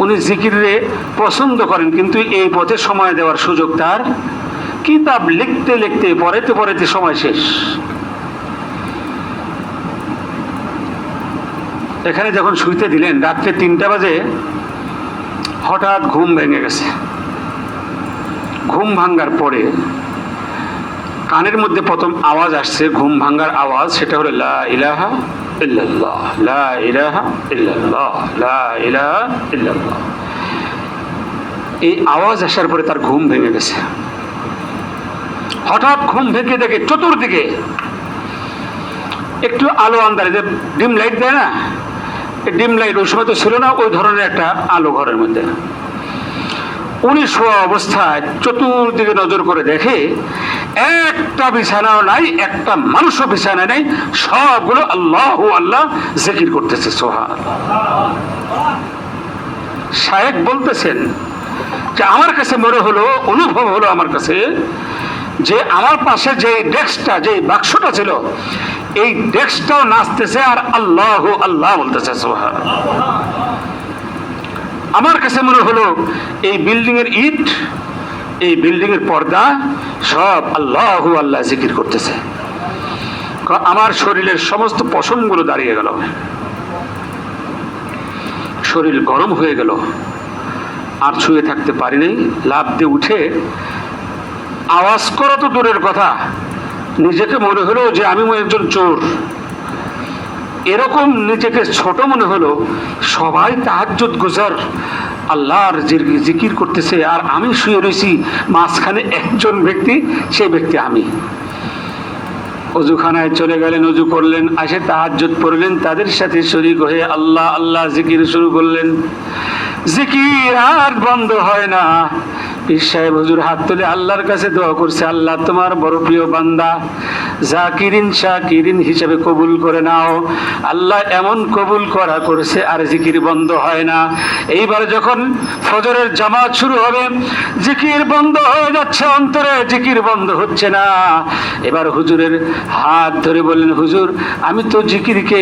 Speaker 1: উনি জিকিরে পছন্দ করেন, কিন্তু এই পথে সময় দেওয়ার সুযোগ তার, কিতাব লিখতে লিখতে পড়াইতে পড়াইতে সময় শেষ। এখানে যখন শুইতে দিলেন রাত্রে 3টা বাজে, হঠাৎ ঘুম ভেঙে গেছে। ঘুম ভাঙ্গার পরে কানের মধ্যে প্রথম আওয়াজ আসছে, ঘুম ভাঙ্গার আওয়াজ, সেটা হলো লা ইলাহা ইল্লাল্লাহ, লা ইলাহা ইল্লাল্লাহ, লা ইলাহা ইল্লাল্লাহ। এই আওয়াজ আসার পরে তার ঘুম ভেঙে গেছে। হঠাৎ ঘুম ভেঙে দেখে চতুর্দিকে একটু আলো আন্দারে, যে ডিম লাইট দেয় না, ডিম লাইট ওই সময় তো ছিল না, ওই ধরনের একটা আলো ঘরের মধ্যে। উনি শোয়া অবস্থায় চতুর্দিকে নজর করে দেখে একটা বিছানাও নাই, একটা মানুষও বিছানায় নাই, সবগুলো আল্লাহ আল্লাহ জিকির করতেছে। সুবহানাল্লাহ। শায়েখ বলতেছেন যে আমার কাছে মনে হলো, অনুভব হলো আমার কাছে, যে আমার পাশে যে ডেস্কটা, যে বাক্সটা ছিল, এই ডেস্কটাও নাচতেছে আর আল্লাহ আল্লাহ বলতেছে। সুবহানাল্লাহ। আমার কাছে মনে হলো এই বিল্ডিং এর ইট, এই বিল্ডিং এর পর্দা সব আল্লাহ আল্লাহ জিকির করতেছে। আমার শরীরের সমস্ত পশমগুলো দাঁড়িয়ে গেল, শরীর গরম হয়ে গেল, আর শুয়ে থাকতে পারিনি। লাফ দিয়ে উঠে আওয়াজ করা তো দূরের কথা, নিজেকে মনে হলো যে আমি একজন চোর, এরকম নিজেকে ছোট মনে হলো। সবাই তাহাজ্জুদ গুজার আল্লাহর জিকির করতেছে, আর আমি শুয়ে রয়েছি মাঝখানে একজন ব্যক্তি, সেই ব্যক্তি আমি। অজুখানায় চলে গেলেন, অজু করলেন, আসে তাহাজ্জুদ পড়লেন, তাদের সাথে শরীক হয়ে আল্লাহ আল্লাহ জিকির শুরু করলেন। জিকির আর বন্ধ হয় না। পীর সাহেব হুজুর হাত তুলে আল্লাহর কাছে দোয়া করছে, আল্লাহ তোমার বড় প্রিয় বান্দা জাকিরিন শাকিরিন হিসেবে কবুল করে নাও। আল্লাহ এমন কবুল করা করেছে, আর জিকির বন্ধ হয় না। এইবার যখন ফজরের জামাত শুরু হবে, জিকির বন্ধ হয়ে যাচ্ছে, অন্তরে জিকির বন্ধ হচ্ছে না। এবার হুজুরের হাত ধরে বললেন, হুজুর আমি তো জিকিরকে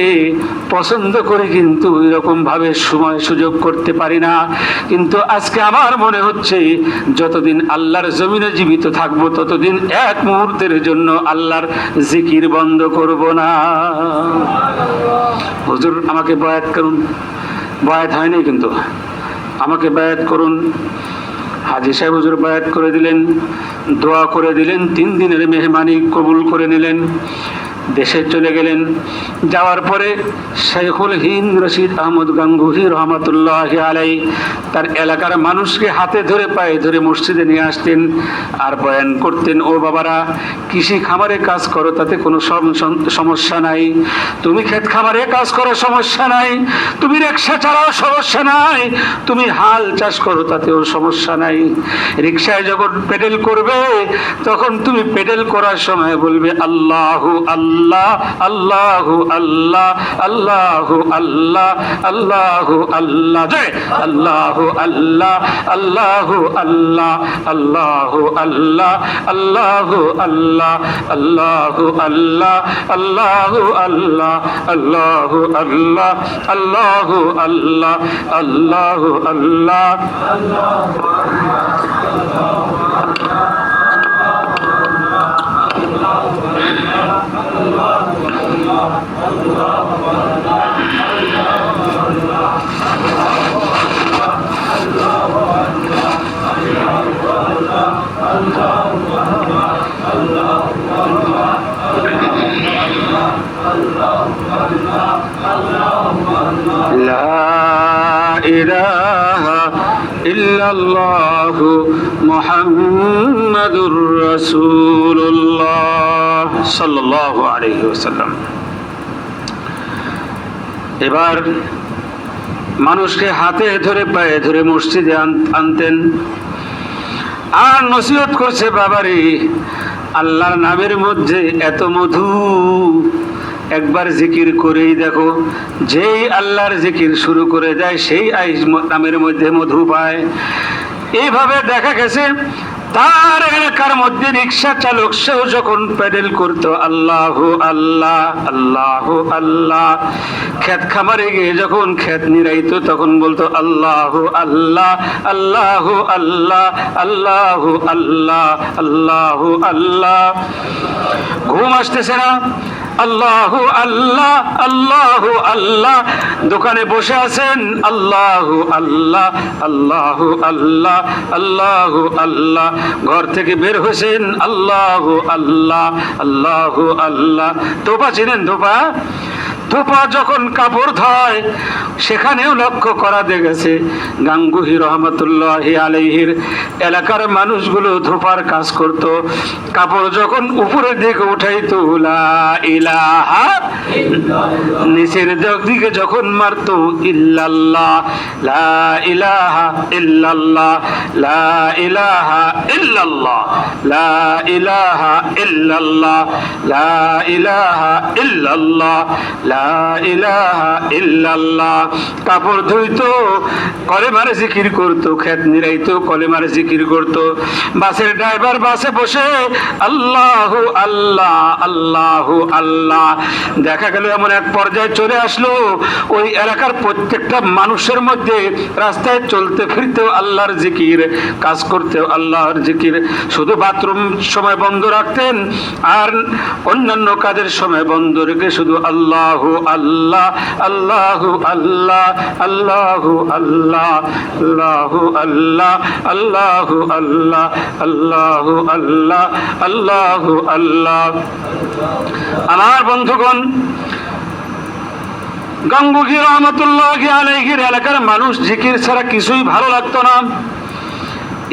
Speaker 1: পছন্দ করে, কিন্তু এরকম ভাবে সময় সুযোগ করতে পারি না, কিন্তু আজকে আমার মনে হচ্ছে যতদিন আল্লাহর জমিনে জীবিত থাকবো, ততদিন এক মুহূর্তের জন্য আল্লাহর জিকির বন্ধ করব না। হুজুর আমাকে বায়াত করুন। বায়াত হয়নি, কিন্তু আমাকে বায়াত করুন। হাজী সাহেব হুজুর বায়াত করে দিলেন, দোয়া করে দিলেন, 3 দিনের মেহমানি কবুল করে নিলেন, দেশে চলে গেলেন। যাওয়ার পরে শেখুল হিন্দ রশিদ আহমদ গাঙ্গুহি রহমতুল্লাহ আলাই তার এলাকার মানুষকে হাতে ধরে পায়ে ধরে মসজিদে নিয়ে আসতেন, আর বয়ান করতেন, ও বাবারা, কৃষি খামারে কাজ করো, তাতে কোনো সমস্যা নাই। তুমি ক্ষেত খামারে কাজ করো, সমস্যা নাই। তুমি রিক্সা চালাও, সমস্যা নাই। তুমি হাল চাষ করো, তাতেও সমস্যা নাই। রিক্সায় যখন পেডেল করবে, তখন তুমি পেডেল করার সময় বলবে আল্লাহু আল্লাহ আল্লাহু আল্লাহ আল্লাহু আল্লাহ আল্লাহু আল্লাহ, জয় আল্লাহু আল্লাহ আল্লাহু আল্লাহ আল্লাহু আল্লাহ আল্লাহু আল্লাহ আল্লাহু আল্লাহ আল্লাহু আল্লাহ আল্লাহু আল্লাহ আল্লাহু আল্লাহ আল্লাহু আল্লাহ। ইল্লাল্লাহু মুহাম্মাদুর রাসূলুল্লাহ সাল্লাল্লাহু আলাইহি ওয়াসাল্লাম। এবার মানুষকে হাতে ধরে পায়ে ধরে মসজিদে আনতেন, আর নসিহত করছে, বাবারে আল্লাহর নামের মধ্যে এত মধু, একবার জিকির করেই দেখো, যেই আল্লাহর জিকির শুরু করে দেয় সেই আইস নামের মধ্যে মধু পায়। এইভাবে দেখা গেছে তার এলাকার মধ্যে রিক্সা চালক সেও যখন প্যাডেল করতো আল্লাহ আল্লাহ আল্লাহ আল্লাহ, ক্ষেত খামারে গিয়ে যখন ক্ষেত নিরাইতো তখন বলতো আল্লাহ আল্লাহ আল্লাহ আল্লাহ আল্লাহ আল্লাহ আল্লাহ আল্লাহ। ঘুম আসতেছে না, আল্লাহ আল্লাহ আল্লাহ আল্লাহ। দোকানে বসে আছেন, আল্লাহ আল্লাহ আল্লাহ আল্লাহ আল্লাহ আল্লাহ। ঘর থেকে বের হয়েছেন, আল্লাহ আল্লাহ আল্লাহ আল্লাহ। ধোপা চিনেন? ধোপা ধোপা যখন কাপড় ধয় সেখানেও লক্ষ্য করা গেছে গাঙ্গুহি রহমতুল্লাহি আলাইহির এলাকার মানুষগুলো ধোপার কাজ করত। কাপড় যখন উপরের দিকে উঠাইতো লা ইলাহা, নিচের দিকে যখন মারতো ইল্লাল্লাহ, লা ইলাহা ইল্লাল্লাহ, লা ইলাহা ইল্লাল্লাহ, লা ইলাহা ইল্লাল্লাহ, লা ইলাহা ইল্লাল্লাহ, লা ইলাহা ইল্লাল্লাহ। কাপড় ধুইতো, কলেমার জিকির করতো, ক্ষেত নিরাইতো, কলেমার জিকির করতো। বাসের ড্রাইভার বাসে বসে আল্লাহ আল্লাহ আল্লাহ আল্লাহ। দেখা গেল এমন এক পর্যায়ে চলে আসলো ওই এলাকার প্রত্যেকটা মানুষের মধ্যে রাস্তায় চলতে ফিরতেও আল্লাহর জিকির, কাজ করতেও আল্লাহর জিকির। শুধু বাথরুম সময় বন্ধ রাখতেন আর অন্যান্য কাজের সময় বন্ধ রেখে শুধু আল্লাহ আল্লাহ আল্লাহ আল্লাহ আল্লাহ আল্লাহ আল্লাহ আল্লাহ আল্লাহ আল্লাহ আল্লাহ আল্লাহ আল্লাহ আল্লাহ। আমার বন্ধুগণ, গাঙ্গুহি রহমতুল্লাহি আলাইহির এলাকার মানুষ জিকির ছাড়া কিছুই ভালো লাগতো না।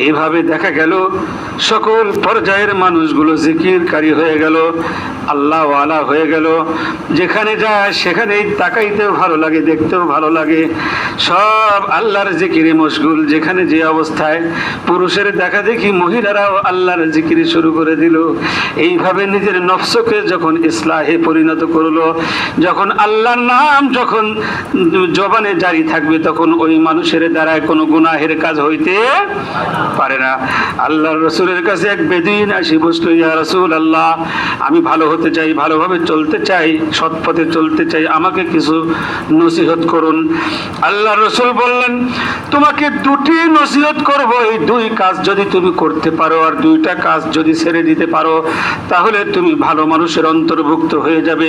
Speaker 1: এইভাবে দেখা গেল সকল পর্যায়ের মানুষগুলো জিকিরকারী হয়ে গেল, আল্লাহওয়ালা হয়ে গেল। যেখানে যায় সেখানেই তাকাইতেও ভালো লাগে, দেখতেও ভালো লাগে। সব আল্লাহর জিকিরে মশগুল। যেখানে যে অবস্থায় পুরুষের দেখা দেখি মহিলারাও আল্লাহর জিকির শুরু করে দিল। এইভাবে নিজের নফসকে যখন ইসলাহে পরিণত করলো, যখন আল্লাহর নাম যখন জবানে জারি থাকবে তখন ওই মানুষের দ্বারায় কোনো গুনাহের কাজ হইতে পারে না। আল্লাহর রাসূলের কাছে এক বেদুইন আসি বসলো, ইয়া রাসূলুল্লাহ, আমি ভালো হতে চাই, ভালোভাবে চলতে চাই, সৎ পথে চলতে চাই, আমাকে কিছু নসিহত করুন। আল্লাহর রাসূল বললেন, তোমাকে দুটি নসিহত করব। এই দুই কাজ যদি তুমি করতে পারো আর দুইটা কাজ যদি ছেড়ে দিতে পারো তাহলে তুমি ভালো মানুষের অন্তর্ভুক্ত হয়ে যাবে,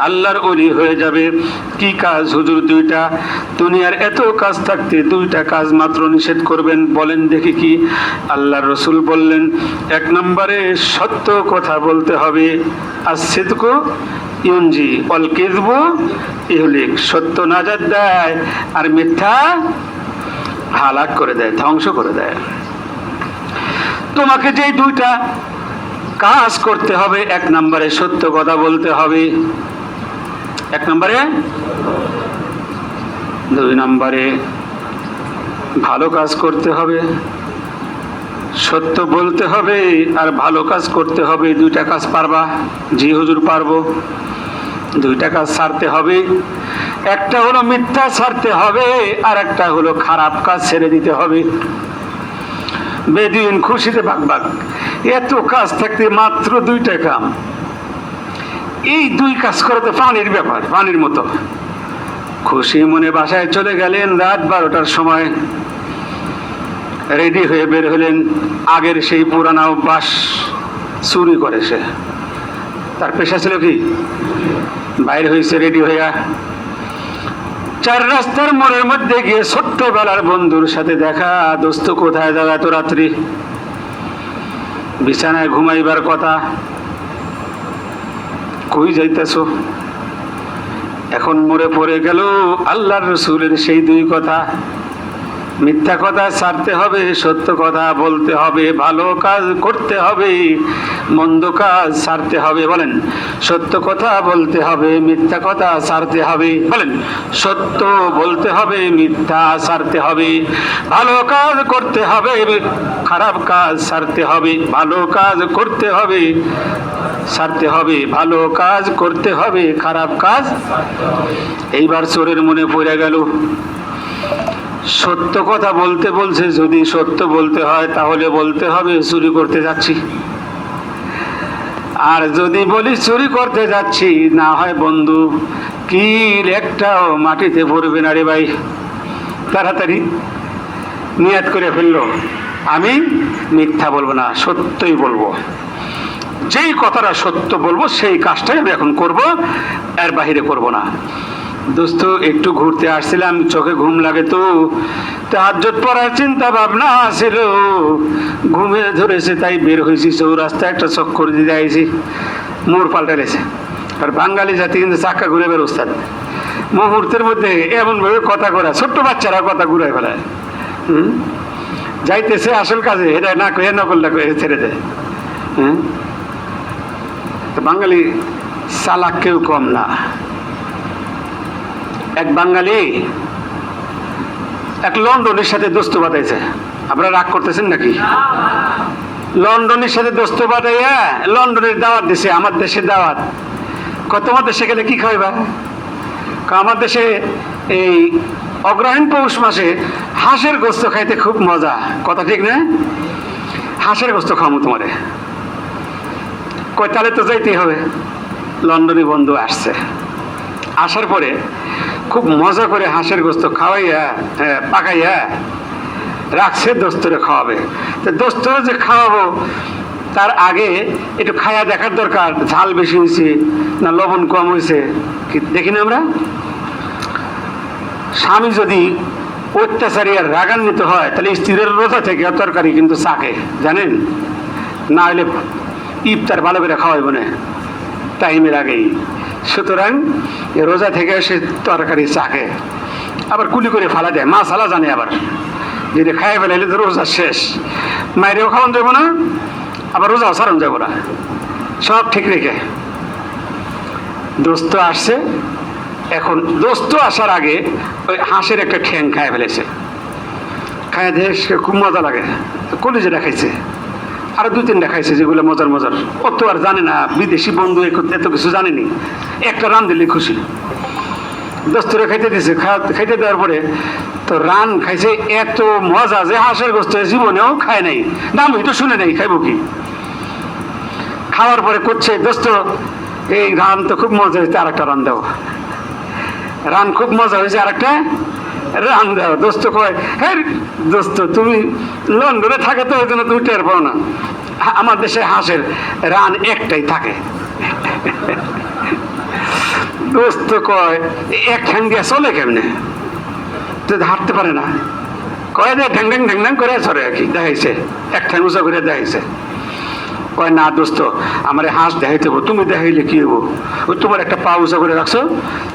Speaker 1: আল্লাহর ওলি হয়ে যাবে। কি কাজ হুজুর? দুইটা। দুনিয়ার এত কাজ থাকতে দুইটা কাজ মাত্র নিষেধ করবেন, বলেন দেখি কি? আল্লাহর রাসূল বললেন, এক নম্বরে সত্য কথা বলতে হবে। as-sidqu ইউনজি ওয়াল কিযবু ইহলিক। সত্য নাজাত দেয় আর মিথ্যা হালাক করে দেয়, ধ্বংস করে দেয়। তোমাকে যেই দুইটা কাজ করতে হবে, এক নম্বরে সত্য কথা বলতে হবে, এক নম্বরে। দুই নম্বরে ভালো কাজ করতে হবে, সত্য বলতে হবে আর ভালো কাজ করতে হবে। দুইটা কাজ পারবা? জি হুজুর পারবো। দুইটা কাজ ছাড়তে হবে, একটা হলো মিথ্যা ছাড়তে হবে আর একটা হলো খারাপ কাজ ছেড়ে দিতে হবে। বেদুইন খুশিতে বাগবাগ, এত কাজ থাকতে মাত্র দুইটা কাম। এই দুই কাজ করাতে পানির ব্যাপার, পানির মতো। খুশি মনে বাসায় চলে গেলেন। রাত 12টার সময় রেডি হয়ে বের হলেন। আগের সেই পুরানা অভ্যাস, চুরি করে সে। তার পেশা ছিল কি? বাইরে হয়েছে রেডি হইয়া। চার রাস্তার মোড়ের মধ্যে গিয়ে ছোট্টবেলার বন্ধুর সাথে দেখা। দোস্ত কোথায় যাও এত রাত্রি? বিছানায় ঘুমাইবার কথা। কই যাইতেছ? এখন মরে পড়ে গেল আল্লাহর রাসূলের সেই দুই কথা। মিথ্যা কথা ছাড়তে হবে, সত্য কথা বলতে হবে, ভালো কাজ করতে হবে, মন্দ কাজ ছাড়তে হবে। বলেন, সত্য কথা বলতে হবে, মিথ্যা কথা ছাড়তে হবে। বলেন, সত্য বলতে হবে, মিথ্যা ছাড়তে হবে, ভালো কাজ করতে হবে, খারাপ কাজ ছাড়তে হবে, ভালো কাজ করতে হবে, ছাড়তে হবে, ভালো কাজ করতে হবে, খারাপ কাজ। এইবার চোরের মনে পড়ে গেল, সত্য কথা বলতে বলছে, যদি সত্য বলতে হয় তাহলে বলতে হবে চুরি করতে যাচ্ছি। আর যদি বলি চুরি করতে যাচ্ছি, না হয় বন্ধু কিল একটাও মাটিতে পড়বে না রে ভাই। তাড়াতাড়ি নিয়াত করে ফেললো, আমি মিথ্যা বলবো না, সত্যই বলবো। যেই কথাটা সত্য বলবো সেই কাজটাই আমি এখন করব, এর বাহিরে করব না। দোস্ত, একটু ঘুরতে আসছিলাম, চোখে ঘুম লাগে, তো তাহাজ্জুদ পড়ার চিন্তা ভাবনা ছিল, ঘুমে ধরেছে, তাই বের হয়েছি চৌরাস্তায়, একটা চক্কর দিতে আইছি, মোড় পাল্টালেছে। আর বাঙালি জাতি কিন্তু চাক্কা ঘুরে বের ওস্তাদ, মুহূর্তের মধ্যে এমনভাবে কথা করা, ছোট্ট বাচ্চারা কথা ঘুরায় ফেলায়। যাইতেছে আসল কাজে, এটা না কয়ে নকলটা কয়ে ছেড়ে দেয়। বাঙালি চালাক কেউ কম না। এক বাঙালি এক লন্ডনের সাথে দোস্ত বাঁধাইছে। আপনারা রাগ করতেছেন নাকি? লন্ডনের সাথে দোস্ত বাঁধাইয়া লন্ডনের দাওয়াত দিছে, আমার দেশের দাওয়াত। তোমার দেশে গেলে কি খাইবা? আমার দেশে এই অগ্রহায়ণ পৌষ মাসে হাঁসের গোস্ত খাইতে খুব মজা। কথা ঠিক না? হাঁসের গোস্ত খামো তোমারে। কয় তাহলে তো যাইতেই হবে। লন্ডনে বন্ধু আসছে, আসার পরে খুব মজা করে হাঁসের গোস্ত খাওয়াইয়া পাকাইয়া রাখছে, দোস্তরে খাওয়াবে। তো দোস্তরে যে খাওয়াবো তার আগে একটু খায়া দেখার দরকার, ঝাল বেশি হয়েছে না লবণ কম হয়েছে। দেখি না আমরা, স্বামী যদি অত্যাচারী আর রাগান্বিত হয় তাহলে স্ত্রীর রোজা থেকে তরকারি কিন্তু চাকে, জানেন না? হলে ইফতার ভালো করে খাওয়াইব না টাইমের আগেই। সুতরাং রোজা থেকে সে তরকারি চাকে, আবার কুলি করে ফালা দেয়, মাছালা জানে। আবার যদি খাই ফেলাইলে তো রোজা শেষ, মায়েরও খাওয়ান যাবো না, আবার রোজাও সারান যাবো না, সব ঠিক রেখে। দোস্ত আসছে, এখন দোস্ত আসার আগে ওই হাঁসের একটা ঠ্যাং খায় ফেলেছে। খায় দিয়ে খুব মজা লাগে, কলিজা খাইছে, আরো দু তিনটা খাইছে যেগুলো মজার মজার। ও তো আর জানে না, বিদেশি বন্ধু এত কিছু জানেনি, একটা রান দিলে খুশি। দোস্তরে খাইতে দিছে, খাইতে দেওয়ার পরে তো রান খাইছে এত মজা যে হাঁসের গোস্ত জীবনেও খায় নাই, নাম তো শুনে নাই, খাইব কি? খাওয়ার পরে করছে, দোস্ত এই রান তো খুব মজা হয়েছে, আর একটা রান দাও। রান খুব মজা হয়েছে, আর একটা রান দাও। দোস্ত কয়, হ্যাঁ দোস্ত তুমি লন্ডনে থাকে তো ওই জন্য তুমি টের পাও না, আমার দেশে হাঁসের রান একটাই থাকে। দোস্ত কয়, এক ঠ্যাং দিয়ে চলে কেমনে? তো হাঁটতে পারে না, কয় দেয় ঢ্যাং ঢ্যাং ঢ্যাং ঢ্যাং করে চলে আর কি, দেখাইছে এক ঠ্যাং উঁচা করে দেখাইছে। কয় না দোস্ত, আমার হাঁস দেখাইতে হবো, তুমি দেখাইলে কি হবো? ওই তোমার একটা পা উঁচা করে রাখছো,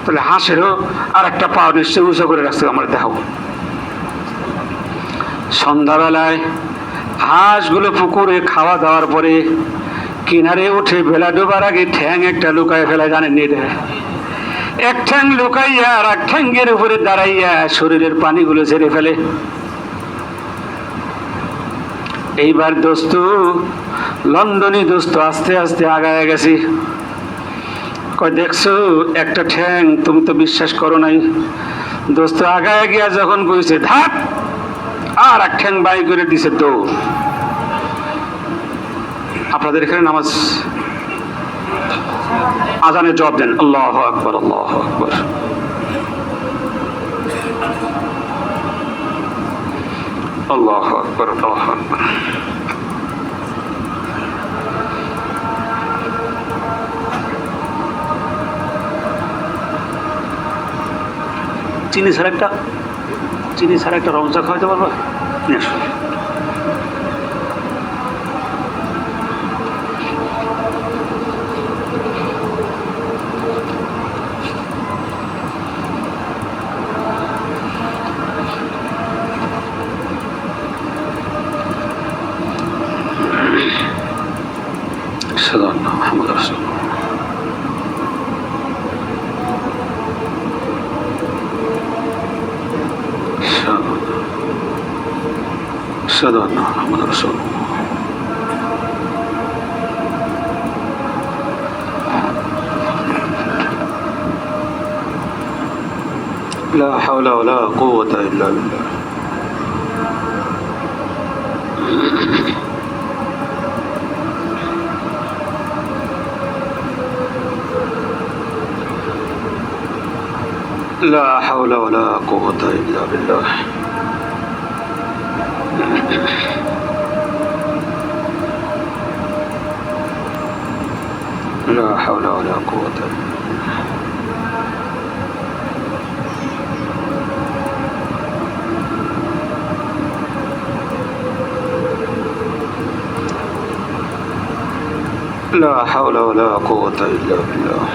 Speaker 1: তাহলে হাঁসেরও আর একটা পা নিশ্চয়ই উঁচা করে রাখছো, আমার দেখাও। সন্ধ্যাবেলায় হাঁসগুলো পুকুরে খাওয়া দাওয়ার পরে কিনারে উঠে বেলা ডোবার আগে ঠ্যাং একটা লুকায় ফেলায়, জানেন এটা? এক ঠ্যাং লুকাইয়া আর এক ঠ্যাঙ্গের উপরে দাঁড়াইয়া শরীরের পানিগুলো ছেড়ে ফেলে। এইবার দোস্ত, লন্ডনী দোস্ত আস্তে আস্তে আগায় গেছি। কয় দেখছো একটা ঠ্যাং, তুমি তো বিশ্বাস করো নাই। দোস্ত আগায় গিয়া যখন কইছে ধাপ, আর এক ঠ্যাং বাই করে দিছে দৌড়। আপনাদের এখানে নামাজ আজানের জবাব দেন, আল্লাহু আকবার, আল্লাহু আকবার। আল্লাহু আকবার, আল্লাহু আকবার। চিনি ছাড়া একটা রমজা খাওয়াইতে পারবা? أشهد أن محمد رسول الله أشهد أن محمد رسول الله لا حول ولا قوة إلا بالله لا حول ولا قوة إلا بالله لا حول ولا قوة إلا بالله لا حول ولا قوة إلا بالله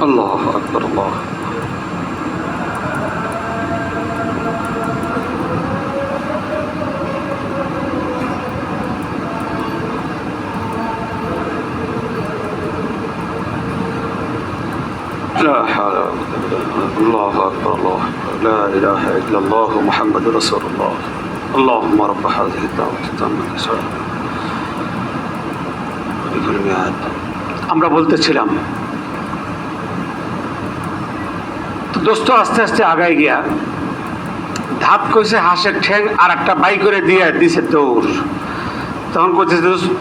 Speaker 1: الله أكبر الله لا حول ولا قوة إلا بالله الله أكبر الله لا إله إلا الله محمد رسول الله اللهم رب هذه الدعوة التامة আমরা বলতেছিলাম তো দোস্ত আস্তে আস্তে আগায় গিয়া ধাপ কইছে হাঁসের ঠ্যাং আর একটা বাই করে দিয়ে দিছে দৌড় তখন বলছে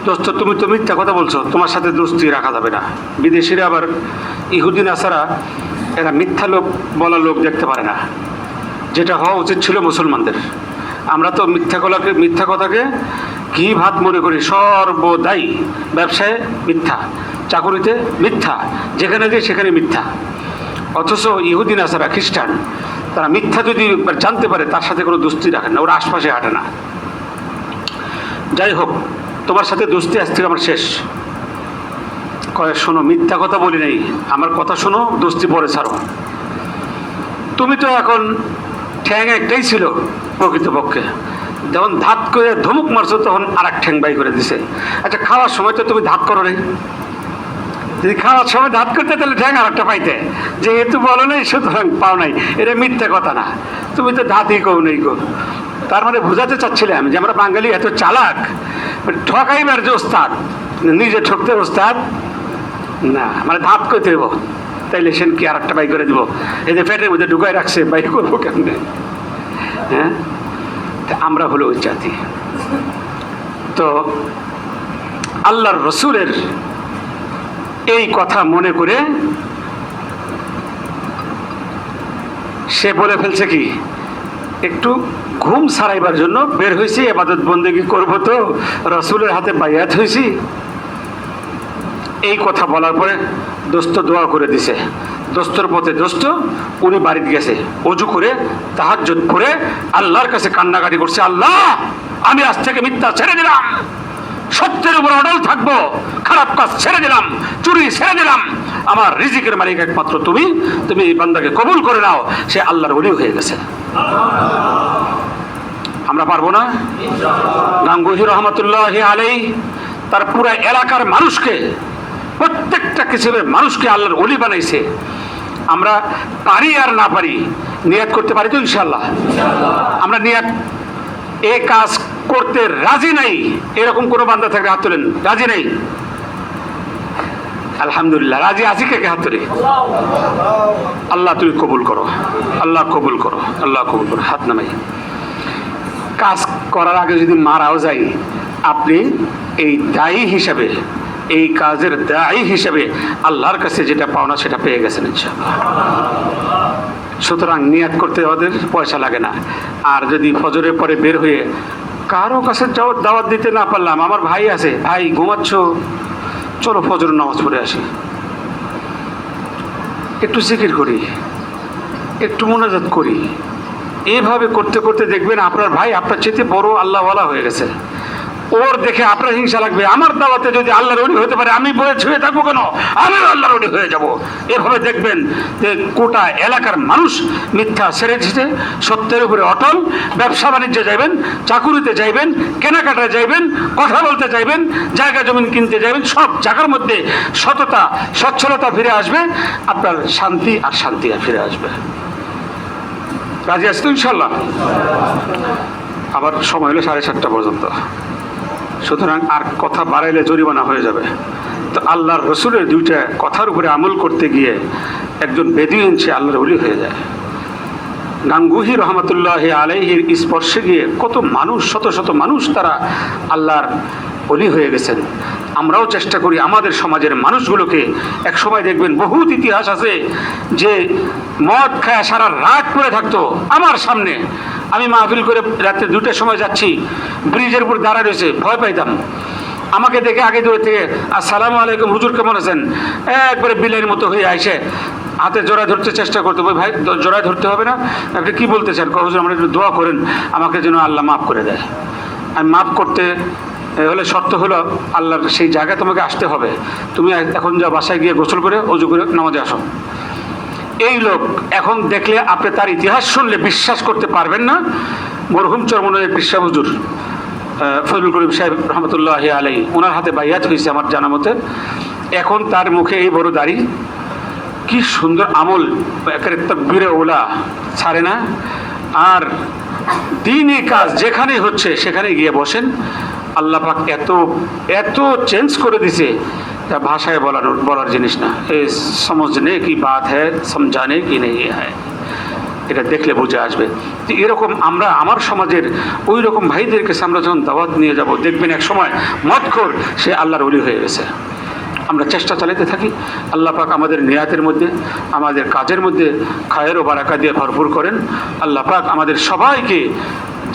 Speaker 1: দোস্ত তুমি তো মিথ্যা কথা বলছো, তোমার সাথে দোস্তি রাখা যাবে না। বিদেশিরা আবার ইহুদি নাসারা এরা মিথ্যা লোক বলা লোক দেখতে পারে না, যেটা হওয়া উচিত ছিল মুসলমানদের। আমরা তো মিথ্যা কথাকে কি ভাত মনে করি, সর্বদাই ব্যবসায় মিথ্যা, চাকুরিতে মিথ্যা, যেখানে যাই সেখানে মিথ্যা। অথচ ইহুদি নাসারা খ্রিস্টান তারা মিথ্যা যদি জানতে পারে তার সাথে কোনো দোস্তি রাখে না, ওরা আশপাশে হাঁটে না। যাই হোক, তোমার সাথে দোস্তি আজ থেকে আমার শেষ। কয়ে শোনো, মিথ্যা কথা বলি নাই, আমার কথা শোনো, দোস্তি পরে ছাড়ো। তুমি তো এখন ঠ্যাং একটাই ছিল প্রকৃতপক্ষে, যখন ধাত করে ধমুক মারছো তখন আর এক ঠ্যাং বাই করে দিছে। আচ্ছা, খাওয়ার সময় তো তুমি ধাত করো নাই, যদি খাওয়ার সময় ধাত করতে তাহলে ঠ্যাং আর একটা পাইতে, যেহেতু বলো নাই সুতরাং পাও নাই, এটা মিথ্যা কথা না, তুমি তো ধাতই কও নেই গো। তার মানে বোঝাতে চাচ্ছিলাম যে আমরা বাঙালি এত চালাক, ঠকাইবার যে ওস্তাদ, নিজে ঠকতে ওস্তাদ না, মানে ধাপ করতে দেবো তাইলে সেন কি আর একটা বাই করে দিব, এই যে পেটের মধ্যে ঢুকাই রাখছে, বাই করবো কেমনে? হ্যাঁ, আমরা হলো ওই জাতি। তো আল্লাহর রসুলের এই কথা মনে করে সে বলে ফেলছে কি, একটু ঘুম সারাইবার জন্য বের হয়েছি, ইবাদত বন্দেগী করবো, তো রসুলের হাতে বাইয়াত হয়েছি। এই কথা বলার পরে দোস্ত দোয়া করে দিছে, দোস্তর পথে দোস্ত উনি বাড়িতে গেছে, অজু করে তাহাজ্জুদ পড়ে আল্লাহর কাছে কান্নাকাটি করছে, আল্লাহ আমি আজ থেকে মিথ্যা ছেড়ে দিলাম, সত্যের উপর অটল থাকবো, খারাপ কাজ ছেড়ে দিলাম, চুরি ছেড়ে দিলাম, আমার রিজিকের মালিক একমাত্র তুমি, তুমি এই বান্দাকে কবুল করে নাও। সে আল্লাহর ওলি হয়ে গেছে। আমরা পারবো না? গাঙ্গুহি রহমতুল্লাহি আলাইহি তার পুরো এলাকার মানুষকে, প্রত্যেকটা কিসিমের মানুষকে আল্লাহর ওলি বানাইছে। আমরা পারি আর না পারি, নিয়াত করতে পারি তো ইনশাআল্লাহ। আমরা নিয়াত এ কাজ করতে রাজি নাই, এরকম কোনো বান্দা থাকলে হাত তোলেন। রাজি নাই? আলহামদুলিল্লাহ। রাজি আছি কে? হাত তোলে। আল্লাহ তুমি কবুল করো, আল্লাহ কবুল করো, আল্লাহ কবুল করো। হাত নামাই। কাজ করার আগে যদি মারাও যাই, আপনি এই দায়ী হিসাবে, এই কাজের দায়ী হিসাবে আল্লাহর কাছে যেটা পাওনা সেটা পেয়ে গেছেন ইনশাআল্লাহ। সুতরাং নিয়াত করতে ওদের পয়সা লাগে না। আর যদি ফজরের পরে বের হয়ে কারো কাছে দাওয়াত দিতে না পারলাম, আমার ভাই আছে, ভাই ঘুমাচ্ছ, চলো ফজরের নামাজ পড়ে আসি, একটু জিকির করি, একটু মুনাজাত করি, এইভাবে করতে করতে দেখবেন আপনার ভাই আপনার চেয়ে বড় আল্লাহওয়ালা হয়ে গেছে। ওর দেখে আপনার হিংসা লাগবে, আমার দাওয়াতে যদি আল্লাহর ওলি হতে পারে আমি বয়ে ছুঁয়ে থাকবো কেন, আমি আল্লাহর ওলি হয়ে যাব। এভাবে দেখবেন যে গোটা এলাকার মানুষ মিথ্যা ছেড়ে দিতে সত্যের উপরে অটল। ব্যবসা বাণিজ্যে যাইবেন, চাকুরিতে যাইবেন, কেনাকাটায় যাইবেন, কথা বলতে যাইবেন, জায়গা জমিন কিনতে যাইবেন, সব জায়গার মধ্যে সততা সচ্ছলতা ফিরে আসবে, আপনার শান্তি আর শান্তি আর ফিরে আসবে। রাজি আসতো ইনশাল্লাহ? আবার সময় হলো 7:30 পর্যন্ত, সুতরাং আর কথা বাড়াইলে জরিমানা হয়ে যাবে। তো আল্লাহর রসুলের দুইটা কথার উপরে আমল করতে গিয়ে একজন বেদুইন সে আল্লাহর ওলি হয়ে যায়। গাঙ্গুহি রহমতুল্লাহ আলাইহির স্পর্শে গিয়ে কত মানুষ, শত শত মানুষ তারা আল্লাহর ওলি হয়ে গেছেন। আমরাও চেষ্টা করি আমাদের সমাজের মানুষগুলোকে, এক সময় দেখবেন বহুত ইতিহাস আছে যে মদ খায় সারা রাত পড়ে থাকতো আমার সামনে। আমি মাহফিল করে রাত্রে 2টার সময় যাচ্ছি, ব্রিজের উপর দাঁড়ায় রয়েছে, ভয় পাইতাম। আমাকে দেখে আগে দূর থেকে আসসালামু আলাইকুম হুজুর কেমন আছেন, একবারে বিলের মতো হয়ে আইসে হাতে জড়ায় ধরতে চেষ্টা করতে। ভাই জড়ায় ধরতে হবে না, আপনি কী বলতে চান? হুজুর আমরা একটু দোয়া করেন আমাকে যেন আল্লাহ মাফ করে দেয়। আমি মাফ করতে হলে শর্ত হলো আল্লাহর সেই জায়গায় তোমাকে আসতে হবে। তুমি এখন যা বাসায় গিয়ে গোসল করে অজু করে নামাজে আসো। এই লোক এখন দেখলে আপনি তার ইতিহাস শুনলে বিশ্বাস করতে পারবেন না। মরহুম চরমনের পিসা হুজুর ফজলুল করিম সাহেব রহমতুল্লাহ আলাই, ওনার হাতে বাইয়াত হয়েছে আমার জানা মতে। এখন তার মুখে এই বড় দাড়ি, কি সুন্দর আমল, একের তাকবীরে ওলা ছাড়ে না। আর দিনই কাজ যেখানেই হচ্ছে সেখানে গিয়ে বসেন। আল্লাহ পাক এত এত চেঞ্জ করে দিছে, তা ভাষায় বলার জিনিস না। এ সমঝনে কি বাত হ্যায়, সমঝানে কি নেই হ্যায়, এটা দেখলে বুঝে আসবে। তো এরকম আমরা আমার সমাজের ওই রকম ভাইদের কাছে আমরা যখন দাওয়াত নিয়ে যাব, দেখবেন এক সময় মদখোর সে আল্লাহর ওলি হয়ে গেছে। আমরা চেষ্টা চালাতে থাকি, আল্লাহ পাক আমাদের নিয়াতের মধ্যে, আমাদের কাজের মধ্যে খায়ের ও বারাকা দিয়ে ভরপুর করেন। আল্লাহ পাক আমাদের সবাইকে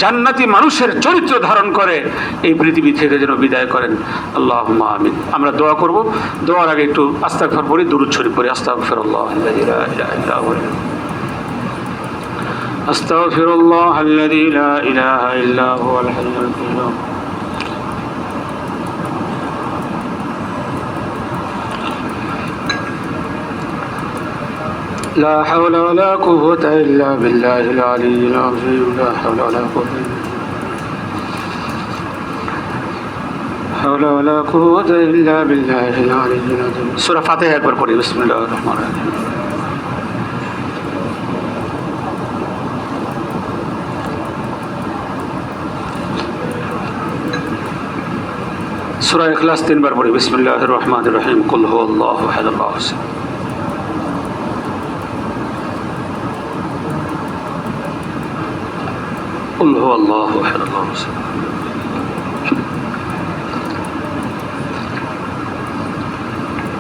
Speaker 1: জান্নাতি মানুষের চরিত্র ধারণ করে এই পৃথিবী থেকে যেন বিদায় করেন। আল্লাহুম্মা আমিন। আমরা দোয়া করব, দোয়ার আগে একটু আস্তাগফির পড়ি, দুরূদ শরীফ পড়ি। আস্তাগফিরুল্লাহ আল্লাযী লা ইলাহা ইল্লা হুয়া, আস্তাগফিরুল্লাহ আল্লাযী লা ইলাহা ইল্লা হুয়াল হাইয়ুল কাইয়্যুম। لا حول ولا قوة إلا بالله العلي العظيم. لا حول ولا قوة إلا بالله العلي العظيم. سورة فاتحة একবার পড়ি। বিসমিল্লাহির রহমানির রহিম। সূরা ইখলাস 3 বার পড়ি। বিসমিল্লাহির রহমানির রহিম। কুল হুয়াল্লাহু আহাদ আল্লাহুস সামাদ। قل هو الله أحد الله الصمد.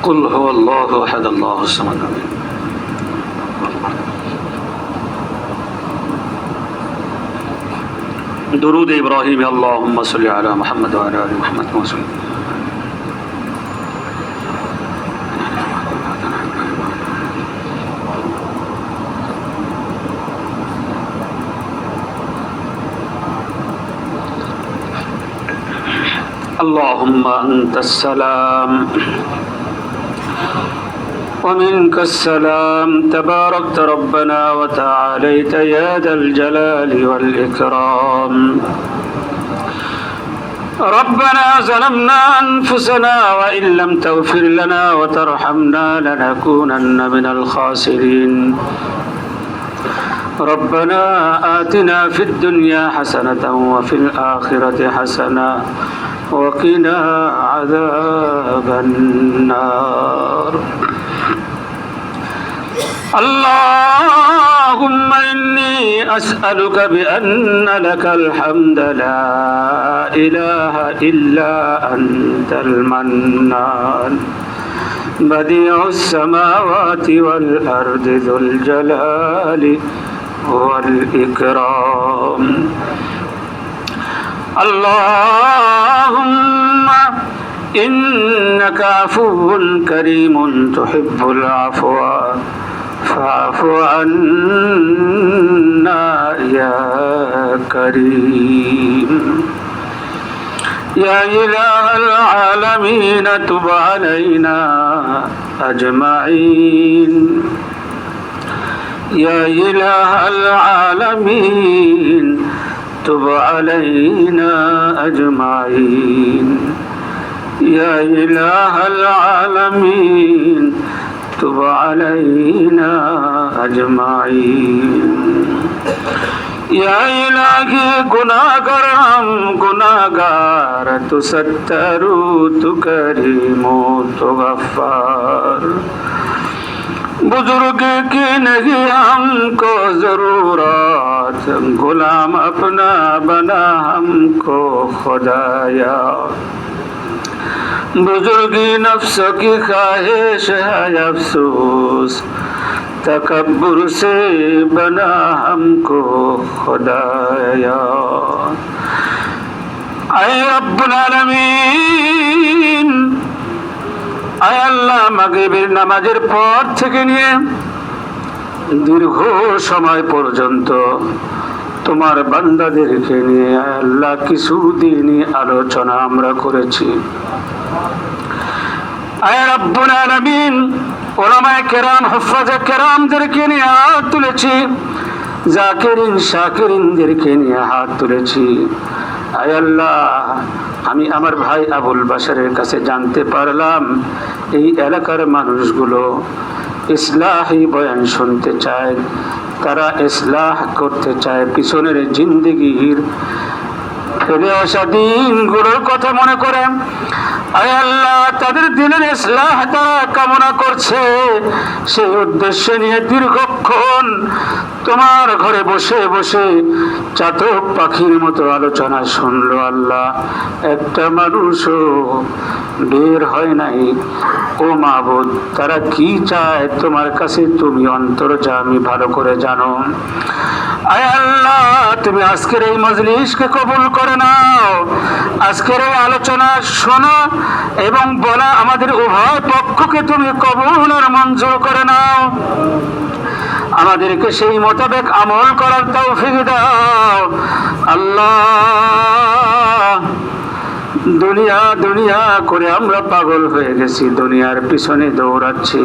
Speaker 1: قل هو الله أحد الله الصمد. درود إبراهيم. اللهم صل على محمد وعلى آل محمد كما صليت. اللهم أنت السلام ومنك السلام، تباركت ربنا وتعاليت يا ذا الجلال والإكرام. ربنا ظلمنا أنفسنا وإن لم تغفر لنا وترحمنا لنكونن من الخاسرين. ربنا آتنا في الدنيا حسنة وفي الآخرة حسنة وقنا عذاب النار. اللهم إني أسألك بأن لك الحمد لا إله إلا أنت المنان بديع السماوات والأرض ذو الجلال والإكرام. اللهم إنك عفو كريم تحب العفو فاعف عنا يا كريم. يا إله العالمين تب علينا أجمعين يا إله العالمين تب علينا أجمعين يا إله العالمين تب علينا أجمعين या इलाही गुनाहगार हम गुनाहगार तू सत्तरू तू करीमो तू गफ्फार बुजुर्ग की नहीं हमको जरूरत गुलाम अपना बना हमको खुदाया बुजुर्गी नफ्स की ख्वाहिश है अफसोस तकब्बुर से बना हमको खुदाया आए रब्बुल आलमीन आय আল্লাহ মাগরিবের নামাজের পর থেকে নিয়ে দীর্ঘ সময় পর্যন্ত তোমার বান্দাদেরকে নিয়ে আয় আল্লাহ কিছু দিনই আলোচনা আমরা করেছি আয় রব্বুল আলামিন ওলামায়ে কেরাম হুফাজে কেরামদেরকে নিয়ে হাত তুলেছি জাকিরিন শাকিরিনদেরকে নিয়ে হাত তুলেছি আয় আল্লাহ আমি আমার ভাই আবুল বাশারের কাছে জানতে পারলাম এই এলাকার মানুষগুলো ইসলাহি বয়ান শুনতে চায় তারা ইসলাহ করতে চায় পিছনের জিন্দেগির ফেলে আসা দিনগুলোর কথা মনে করে আয় আল্লাহ তাদের দিনের ইসলাহ তারা কামনা করছে সেই উদ্দেশ্য নিয়ে দীর্ঘক্ষণ তোমার ঘরে বসে বসে চাতক পাখির মতো আলোচনা শুনলো আল্লাহ একটা মানুষও বের হয় নাই ও মাবুদ তারা কি চায় তোমার কাছে তুমি অন্তর্যামী ভালো করে জানো আয় আল্লাহ তুমি আজকের এই মজলিসকে কবুল করে নাও আজকের এই আলোচনা শোনো এবং বলা আমাদের উভয় পক্ষকে তুমি কবুল আর মঞ্জুর করে নাও আমাদেরকে সেই মোতাবেক আমল করার তৌফিক দাও আল্লাহ দুনিয়া দুনিয়া করে আমরা পাগল হয়ে গেছি দুনিয়ার পিছনে দৌড়াচ্ছি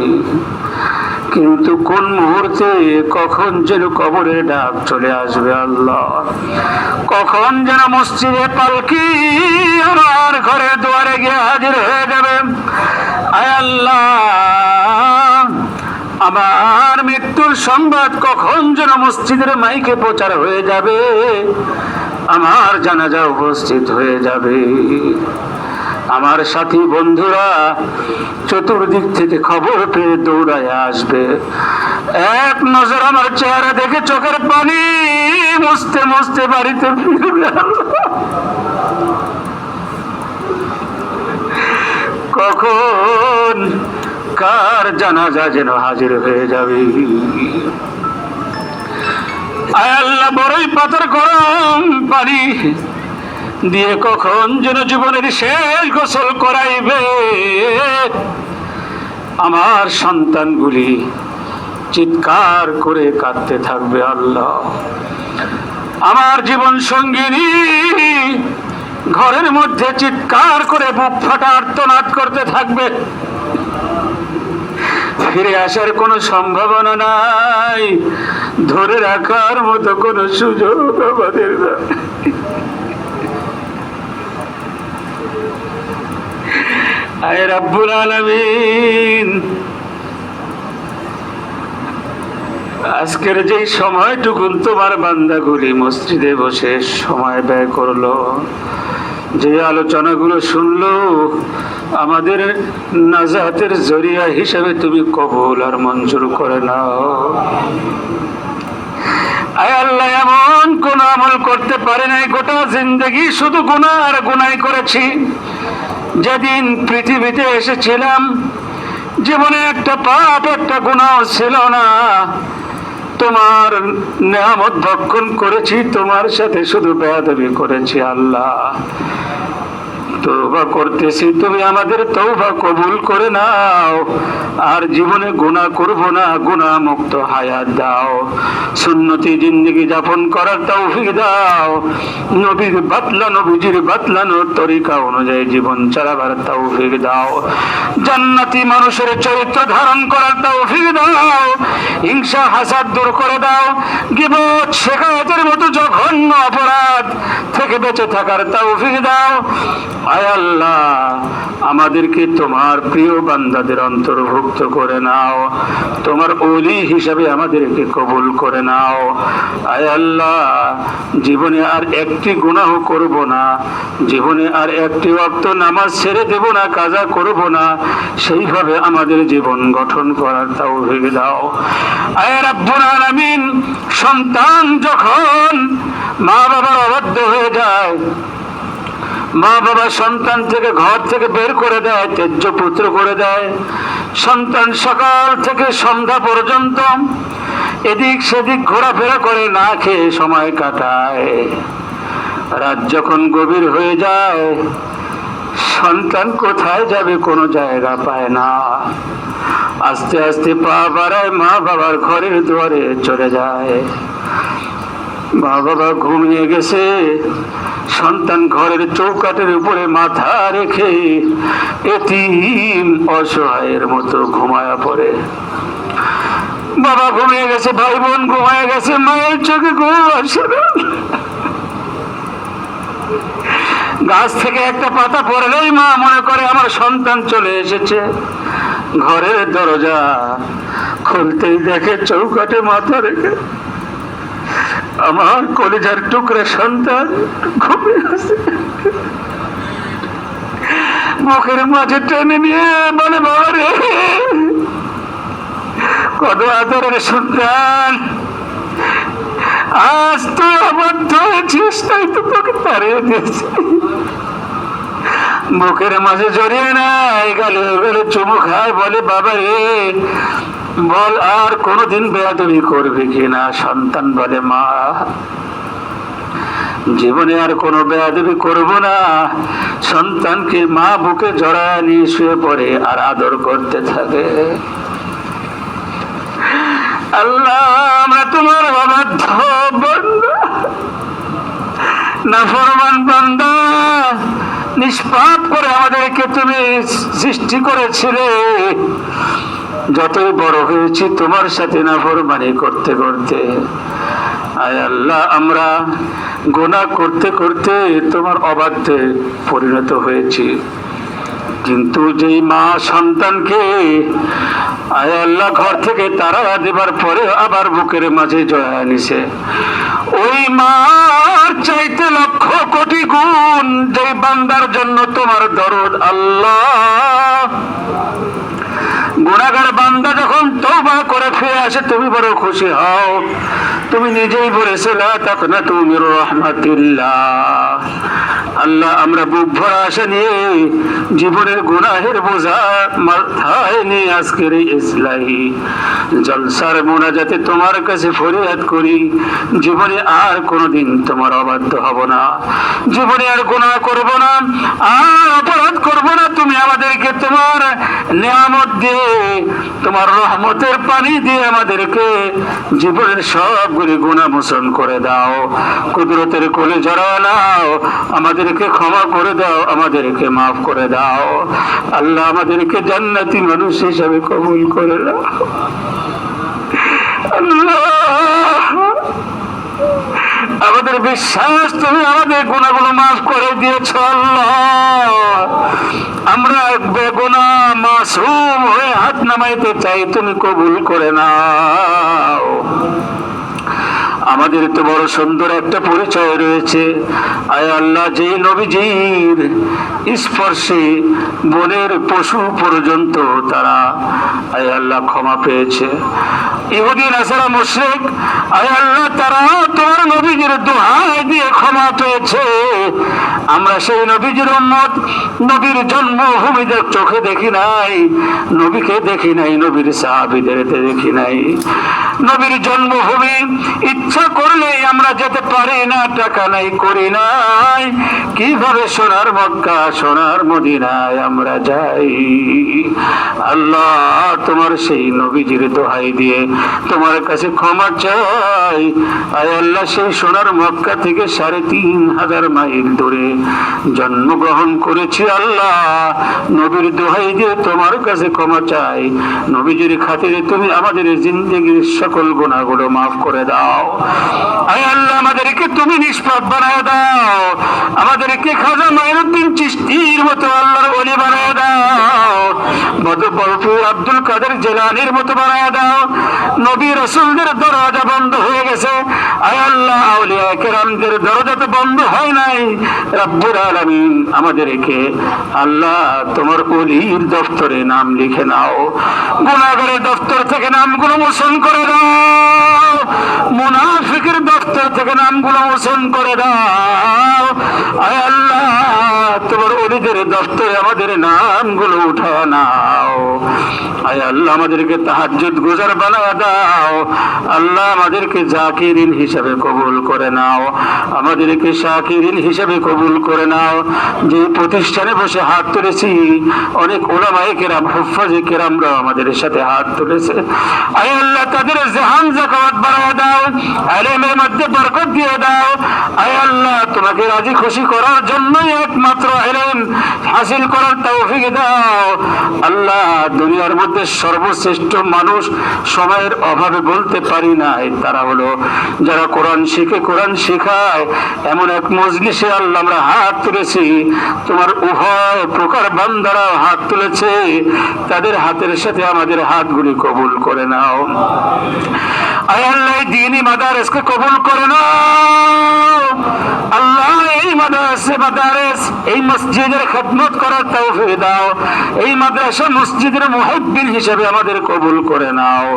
Speaker 1: কিন্তু কোন মুহূর্তে কখন যেন কবরের ডাক চলে আসবে আল্লাহ কখন যেন মসজিদে পালকি আমার ঘরের দুয়ারে গিয়ে হাজির হয়ে যাবে আয় আল্লাহ আমার মৃত্যুর সংবাদ কখন যেন মসজিদের মাইকে প্রচার হয়ে যাবে আমার জানাজা উপস্থিত হয়ে যাবে আমার সাথী বন্ধুরা চতুর্দিক থেকে খবর পেয়ে দৌড়ায় আসবে এক নজর আমার চেহারা দেখে চোখের পানি মুছতে মুছতে বাড়িতে ফিরবে কখন কার জানাজা যেন হাজির হয়ে যাবে আয় আল্লাহ বড়ই পাথর গরম পানি দিয়ে কখন যেন জীবনের শেষ গোসল করাইবে আমার সন্তানগুলি চিৎকার করে কাঁদতে থাকবে আল্লাহ আমার জীবন সঙ্গিনী ঘরের মধ্যে চিৎকার করে বুক ফাটা আর্তনাদ করতে থাকবে ফিরে আসার কোনো সম্ভাবনা নাই ধরে রাখার মতো কোনো সুযোগ আমাদের নাই আয় রব্বুল আলামিন আজকের যে সময়টুকু তোমার বান্দাগুলি মসজিদে বসে সময় ব্যয় করলো যে আলোচনাগুলো শুনলো আমাদের নাজাতের জরিয়া হিসেবে তুমি কবুল আর মঞ্জুর করে নাও আয় আল্লাহ এমন কোন আমল করতে পারে নাই গোটা জিন্দেগি শুধু গুনাহ আর গুনাহ করেছি যেদিন পৃথিবীতে এসেছিলাম জীবনে একটা পাপ একটা গুনাহ ছিল না তোমার নেয়ামত ভক্ষণ করেছি তোমার সাথে শুধু বেয়াদবি করেছি আল্লাহ তওবা করতেছি, তুমি আমাদের তওবা কবুল করে নাও। আর জীবনে গুনাহ করব না, গুনাহ মুক্ত হায়াত দাও। সুন্নতি জিন্দেগি যাপন করার তৌফিক দাও। নবীজির বাতলানোর তরিকা অনুযায়ী জীবন চালাবার তৌফিক দাও। জান্নাতি মানুষের চরিত্র ধারণ করার তৌফিক দাও। হিংসা হাসাদ দূর করে দাও। গীবত শিকায়তের মতো জঘন্য অপরাধ থেকে বেঁচে থাকার তৌফিক দাও। আয় আল্লাহ, আমাদেরকে তোমার প্রিয় বান্দাদের অন্তর্ভুক্ত করে নাও। তোমার ওলি হিসাবে আমাদেরকে কবুল করে নাও। আয় আল্লাহ, জীবনে আর একটি গুনাহ করব না, জীবনে আর একটি ওয়াক্ত নামাজ ছেড়ে দেব না, কাজা করব না। সেইভাবে আমাদের জীবন গঠন করার তৌফিক দাও। আয় রাব্বুল আলামিন, সন্তান যখন মা বাবার অবাধ্য হয়ে যায়, মা বাবা সন্তান থেকে ঘর থেকে বের করে দেয়, ত্যায্য পুত্র করে দেয়। সন্তান সকাল থেকে সন্ধ্যা পর্যন্ত এদিক সেদিক ঘোরাফেরা করে, না খেয়ে সময় কাটায়। রাত যখন গভীর হয়ে যায়, সন্তান কোথায় যাবে কোনো জায়গা পায় না। আস্তে আস্তে পা বাড়ায়, মা বাবার ঘরের দুয়ারে চলে যায়। মা বাবা ঘুমিয়ে গেছে, সন্তান ঘরের চৌকাঠের উপরে মাথা রেখে এতিম অসহায়ের মতো ঘুমায়া পড়ে। বাবা ঘুমিয়ে গেছে, ভাই বোন ঘুমিয়ে গেছে, মায়ের চোখে ঘুম আসে না। গাছ থেকে একটা পাতা পড়লেই মা মনে করে আমার সন্তান চলে এসেছে। ঘরের দরজা খুলতেই দেখে চৌকাঠে মাথা রেখে আমার কলিজার টুকরা সন্তান ঘুমিয়ে আছে। মুখের মাঝে টেনে নিয়ে বলে, বাবা রে, কত আদরের সন্তান, আজ তুই অবাধ্য হয়েছিস, তাই তো তোকে তাড়িয়ে দিয়েছি। মুখের মাঝে জড়িয়ে নাই, গালে গালে চুমু খায়, বলে, বাবা রে, বল আর কোনদিন বেয়াদবি করবি কিনা? সন্তান বলে, মা, জীবনে আর কোনো বেয়াদবি করব না। সন্তানকে মা বুকে জড়ায় নিয়ে শুয়ে পড়ে আর আদর করতে থাকে। আল্লাহ, আমরা তোমার অবাধ্য বান্দা, নাফরমান বান্দা, নিষ্পাপ করে আমাদেরকে তুমি সৃষ্টি করেছিলে। যতই বড় হয়েছি তোমার সাথে নাফরমানি করতে করতে, আয় আল্লাহ, আমরা গুনাহ করতে করতে তোমার অবাধ্যে পরিণত হয়েছি। কিন্তু যেই মা সন্তানকে, আয় আল্লাহ, ঘর থেকে তাড়া দেবার পরে আবার বুকের মাঝে জড়ায় নিছে, ওই মার চাইতে লক্ষ কোটি গুণ যেই বান্দার জন্য তোমার দরদ। আল্লাহ, গুনাহগার বান্দা যখন তওবা করে ফিরে আসে, তুমি বড় খুশি হও। তুমি নিজেই বলেছো, লা তাকনাতু মির রাহমাতিল্লাহ। আল্লাহ, আমরা বুক ভরা আশা নিয়ে জীবনের গুনাহের বোঝা মাথায় নিয়ে আজকের এই ইসলাহি জলসার মোনাজাতে তোমার কাছে ফরিয়াদ করি, জীবনে আর কোনোদিন তোমার অবাধ্য হব না, জীবনে আর গুনাহ করব না, আর অপরাধ করব না। তুমি আমাদেরকে তোমার নিয়ামত দিয়ে, তোমার রহমতের পানি দিয়ে আমাদেরকে জীবনের সবগুলি গুনাহ মোচন করে দাও। কুদরতের কোলে জড়ায় নাও, আমাদেরকে ক্ষমা করে দাও, আমাদেরকে মাফ করে দাও। আল্লাহ, আমাদেরকে জান্নাতি মানুষ হিসাবে কবুল করে নাও। আল্লাহ, আমাদের বিশ্বাস তুমি আমাদের গুনাহগুলো মাফ করে দিয়েছ। আল্লাহ, আমরা বেগুনাহ মাসুম হয়ে হাত নামাইতে চাই, তুমি কবুল করে নাও। আমাদের তো বড় সুন্দর একটা পরিচয় রয়েছে। আয় আল্লাহ, যে নবীজির স্পর্শে বনের পশু পর্যন্ত তারা, আয় আল্লাহ, ক্ষমা পেয়েছে। ইহুদি নাসারা মুশরিক, আয় আল্লাহ তারা তোমার নবীজির দোহাই দিয়ে ক্ষমা পেয়েছে। আমরা সেই নবীজির উম্মত, নবীর জন্মভূমিতে চোখে দেখি নাই, নবীকে দেখি নাই, নবীর সাহাবীদের দেখি নাই। নবীর জন্মভূমি ইচ্ছা করলে আমরা যেতে পারি না, টাকা নাই, করি নাই, কিভাবে সোনার মক্কা সোনার মদিনায় আমরা যাই? আল্লাহ তোমার সেই নবীজির দোহাই দিয়ে তোমার কাছে ক্ষমা চাই। আয় আল্লাহ সেই সোনার মক্কা থেকে ৩,৫০০ মাইল দূরে জন্মগ্রহণ করেছি। আল্লাহ নবীর দোহাই দিয়ে তোমার কাছে ক্ষমা চাই। নবীজির খাতিরে তুমি আমাদের জিন্দেগির সকল গুনাহগুলো মাফ করে দাও। আয় আল্লাহ আমাদেরকে তুমি নিষ্পাপ বানায় দাও, আমাদেরকে খাজা মাইনুদ্দিন চিশতির মতো আল্লাহর ওলি বানায় দাও, বরফি আব্দুল কাদের জিলানীর মতো বানায় দাও। নবী রাসূলদের দরজা বন্ধ হয়ে গেছে, আয় আল্লাহ আউলিয়া কেরামদের দরজা তো বন্ধ হয় নাই। রব্বুল আলামিন আমাদেরকে আল্লাহ তোমার ওলির দফতরে নাম লিখে নাও, গুনাহগারের দফতর থেকে নামগুলো মোচন করে দাও, মুনাফিকের দফতর থেকে নামগুলো মোচন করে দাও। আয় আল্লাহ তোমার ওলিদের দফতরে আমাদের নামগুলো উঠায় নাও। আয় আল্লাহ আমাদেরকে তাহাজ্জুদ গুজার বানায় দাও। আল্লাহ আমাদেরকে জাকিরিন হিসাবে কবুল করে নাও, আমাদেরকে শাকিরিন হিসাবে কবুল করে নাও। যে প্রতিষ্ঠানে বসে হাত তুলেছি, অনেক উলামায়ে কেরাম, হুফাজে কেরামরা আমাদের সাথে হাত তুলেছে। আয় আল্লাহ তাদের জাহান যাকাত বাড়ায় দাও, ইলমের মধ্যে বরকত দিয়ে দাও। আয় আল্লাহ তোমাকে রাজি খুশি করার জন্যই একমাত্র ইলম হাসিল করার তৌফিক দাও। আল্লাহ দুনিয়ার মধ্যে সর্বশ্রেষ্ঠ মানুষ সময়ের অভাবে বলতে পারি নাই, তারা হলো যারা কোরআন শিখে, কোরআন শেখায়। এমন এক মজলিসে আল্লাহ আমরা হাত তুলেছি, তোমার উভয় প্রকার বান্দারা হাত তুলেছে, তাদের হাতের সাথে আমাদের হাতগুলি কবুল করে নাও। আয় আল্লাহ দ্বীনি মাদারিসকে কবুল করে নাও। আল্লাহ এই মাদারিস এই মসজিদের খেদমত করার তৌফিক দাও। এই মাদ্রাসা মসজিদের মুহিব্বিন হিসেবে আমাদের কবুল করে নাও।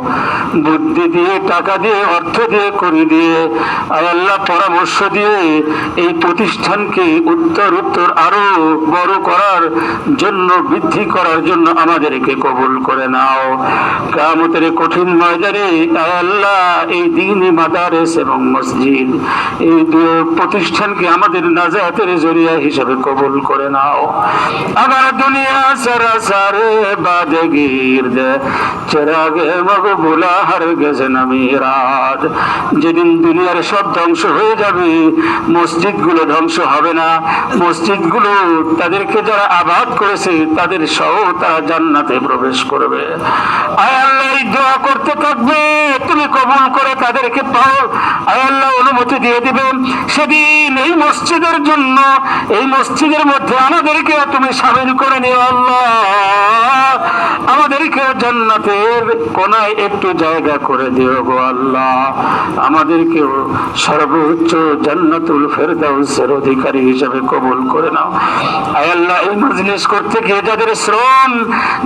Speaker 1: বুদ্ধি দিয়ে, টাকা দিয়ে, অর্থ দিয়ে, করি দিয়ে, আয় আল্লাহ পরামর্শ দিয়ে এই প্রতিষ্ঠানকে উত্তর আরো বড় করার জন্য, বৃদ্ধি করার জন্য আমাদেরকে কবুল করে নাও। কিয়ামতের কঠিন ময়দানে আয় আল্লাহ এই দ্বীনি মাদারিস এবং মসজিদ, এই দুই প্রতিষ্ঠানকে আমাদের নাজাতের জরিয়া হিসেবে কবুল করে নাও। আবার দুনিয়া সরাসরে বাদগির্দ চিরাগে মকবুলা হরগিজ না মিরাদ। যেদিন দুনিয়ার সব ধ্বংস হয়ে যাবে, মসজিদগুলো ধ্বংস হবে না। মসজিদগুলো তাদেরকে যারা আবাদ করেছে তাদের সহ তারা জান্নাতে প্রবেশ করবে। আয় আল্লাহ এই দোয়া করতে থাকবে, তুমি কবুল করে তাদেরকে পাও। আয় আল্লাহ অনুমতি দিয়ে দিবেন, সেদিন এই মসজিদের জন্য, এই মসজিদের মধ্যে আমাদেরকে তুমি শামিল করে নিও। আল্লাহ আমাদেরকে জান্নাতের কোনায় একটু জায়গা করে দিও গো আল্লাহ। আমাদেরকে সর্বোচ্চ জান্নাতুল ফেরদাউসের অধিকারী হিসেবে কবুল করে নাও। আয় আল্লাহ এই মজলিস করতে গিয়ে যাদের শ্রম,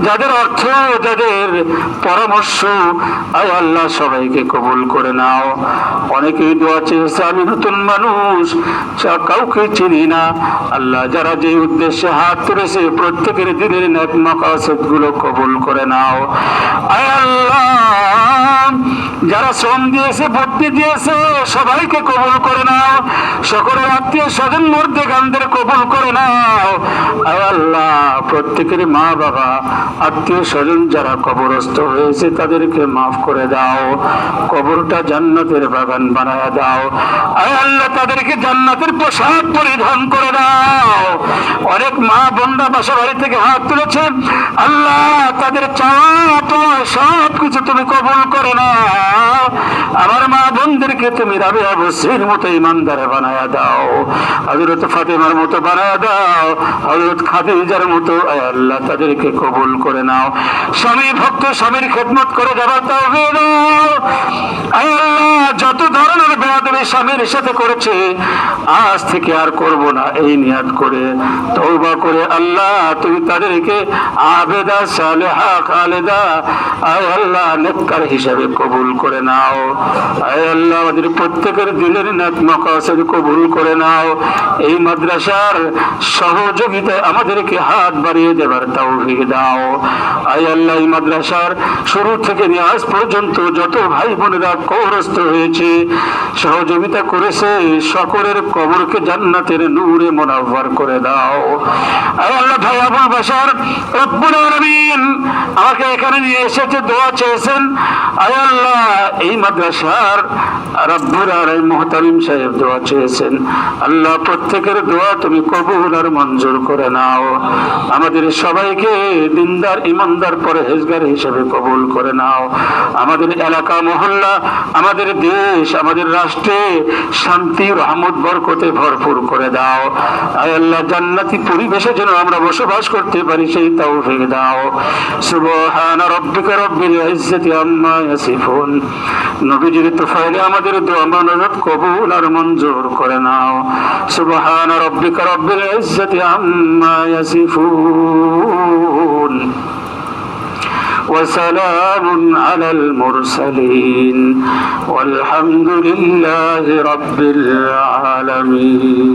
Speaker 1: যাদের অর্থ, যাদের পরামর্শ, আয় আল্লাহ সবাইকে কবুল করে নাও। অনেকেই দোয়া চেয়েছে, আমি নতুন মানুষ, কাউকে চিনি না। আল্লাহ যারা যে উদ্দেশ্যে হাত তুলেছে প্রত্যেকের দিনের নেক মাকাসিদ গুলো কবুল করে নাও। আয় আল্লাহ যারা শ্রম দিয়েছে, ভক্তি দিয়েছে, সবাইকে কবুল করে নাও। সকলের আত্মীয় স্বজন মধ্যে গানদের কবুল করে নাও। আয় আল্লাহ প্রত্যেকের মা বাবা, আত্মীয় স্বজন যারা কবরস্থ হয়েছে তাদেরকে মাফ করে দাও, কবরটা জান্নাতের বাগান বানায় দাও। আয় আল্লাহ তাদেরকে জান্নাতের পোশাক পরিধান করে দাও। অনেক মা বোনরা বাসা বাড়ি থেকে হাত তুলেছেন, আল্লাহ তাদের চাওয়া সব কিছু তুমি কবুল করে নাও। আমার মা বোনদেরকে তুমি রাবিয়া বসরির মতো ইমানদার বানায়া দাও, হযরত ফাতেমার মতো বানায়া দাও, হযরত খাদিজার মতো। আয় আল্লাহ তাদেরকে কবুল করে নাও। স্বামী ভক্ত স্বামীর খেদমত করে যাবার তৌফিক দাও। আয় আল্লাহ যত ধরনের বেয়াদবি স্বামীর সাথে করেছে, আজ থেকে আর করব না এই নিয়াত করে তওবা করে আল্লাহ তুমি তাদেরকে আবেদা সালেহা খালেদা আয় আল্লাহ নেককার হিসাবে কবুল করে নাও। আয় আল্লাহ আমাদের প্রত্যেকের দিলের নেক মাকাসিদ কবুল করে নাও। এই মাদ্রাসার সহযোগিতায় আমাদেরকে হাত বাড়িয়ে দেবার তৌফিক দাও। আয় আল্লাহ এই মাদ্রাসার শুরু থেকে নিয়ে আজ পর্যন্ত যত ভাই বোনেরা কবরস্থ হয়েছে, সহযোগিতা করেছে, সকলের কবরকে জান্নাতের নূরে মুনাওয়ার করে দাও। আয় আল্লাহ ভাই আবুল বাশার রব্বুল আলামিন আমাকে এখানে নিয়ে এসেছে, দোয়া চেয়েছেন। আয় আল্লাহ এই মাদ্রাসার রব্বুল আলামিন মুহতারিম সাহেব দোয়া চেয়েছেন। আল্লাহ প্রত্যেকের দোয়া তুমি কবুল আর মঞ্জুর করে নাও। আমাদের সবাইকে দিনদার ইমানদার পরহেজগার হিসেবে কবুল করে নাও। আমাদের এলাকা মহল্লা, আমাদের দেশ, আমাদের রাষ্ট্রে শান্তি রহমত বরকতে ভরপুর করে দাও। আয় আল্লাহ জান্নাতি পরিবেশে যেন আমরা বসবাস করতে পারি সেই তৌফিক দাও। সুবহান রাব্বিকা রব্বিল ইজ্জাতি আম্মা ইয়াসিফুন। নবীজির তোফাইলে আমাদের দোয়া মানত কবুল আর মঞ্জুর করে নাও। সুবহান রাব্বিকা রব্বিল ইজ্জাতি আম্মা ইয়াসিফুন وسلام على المرسلين والحمد لله رب العالمين.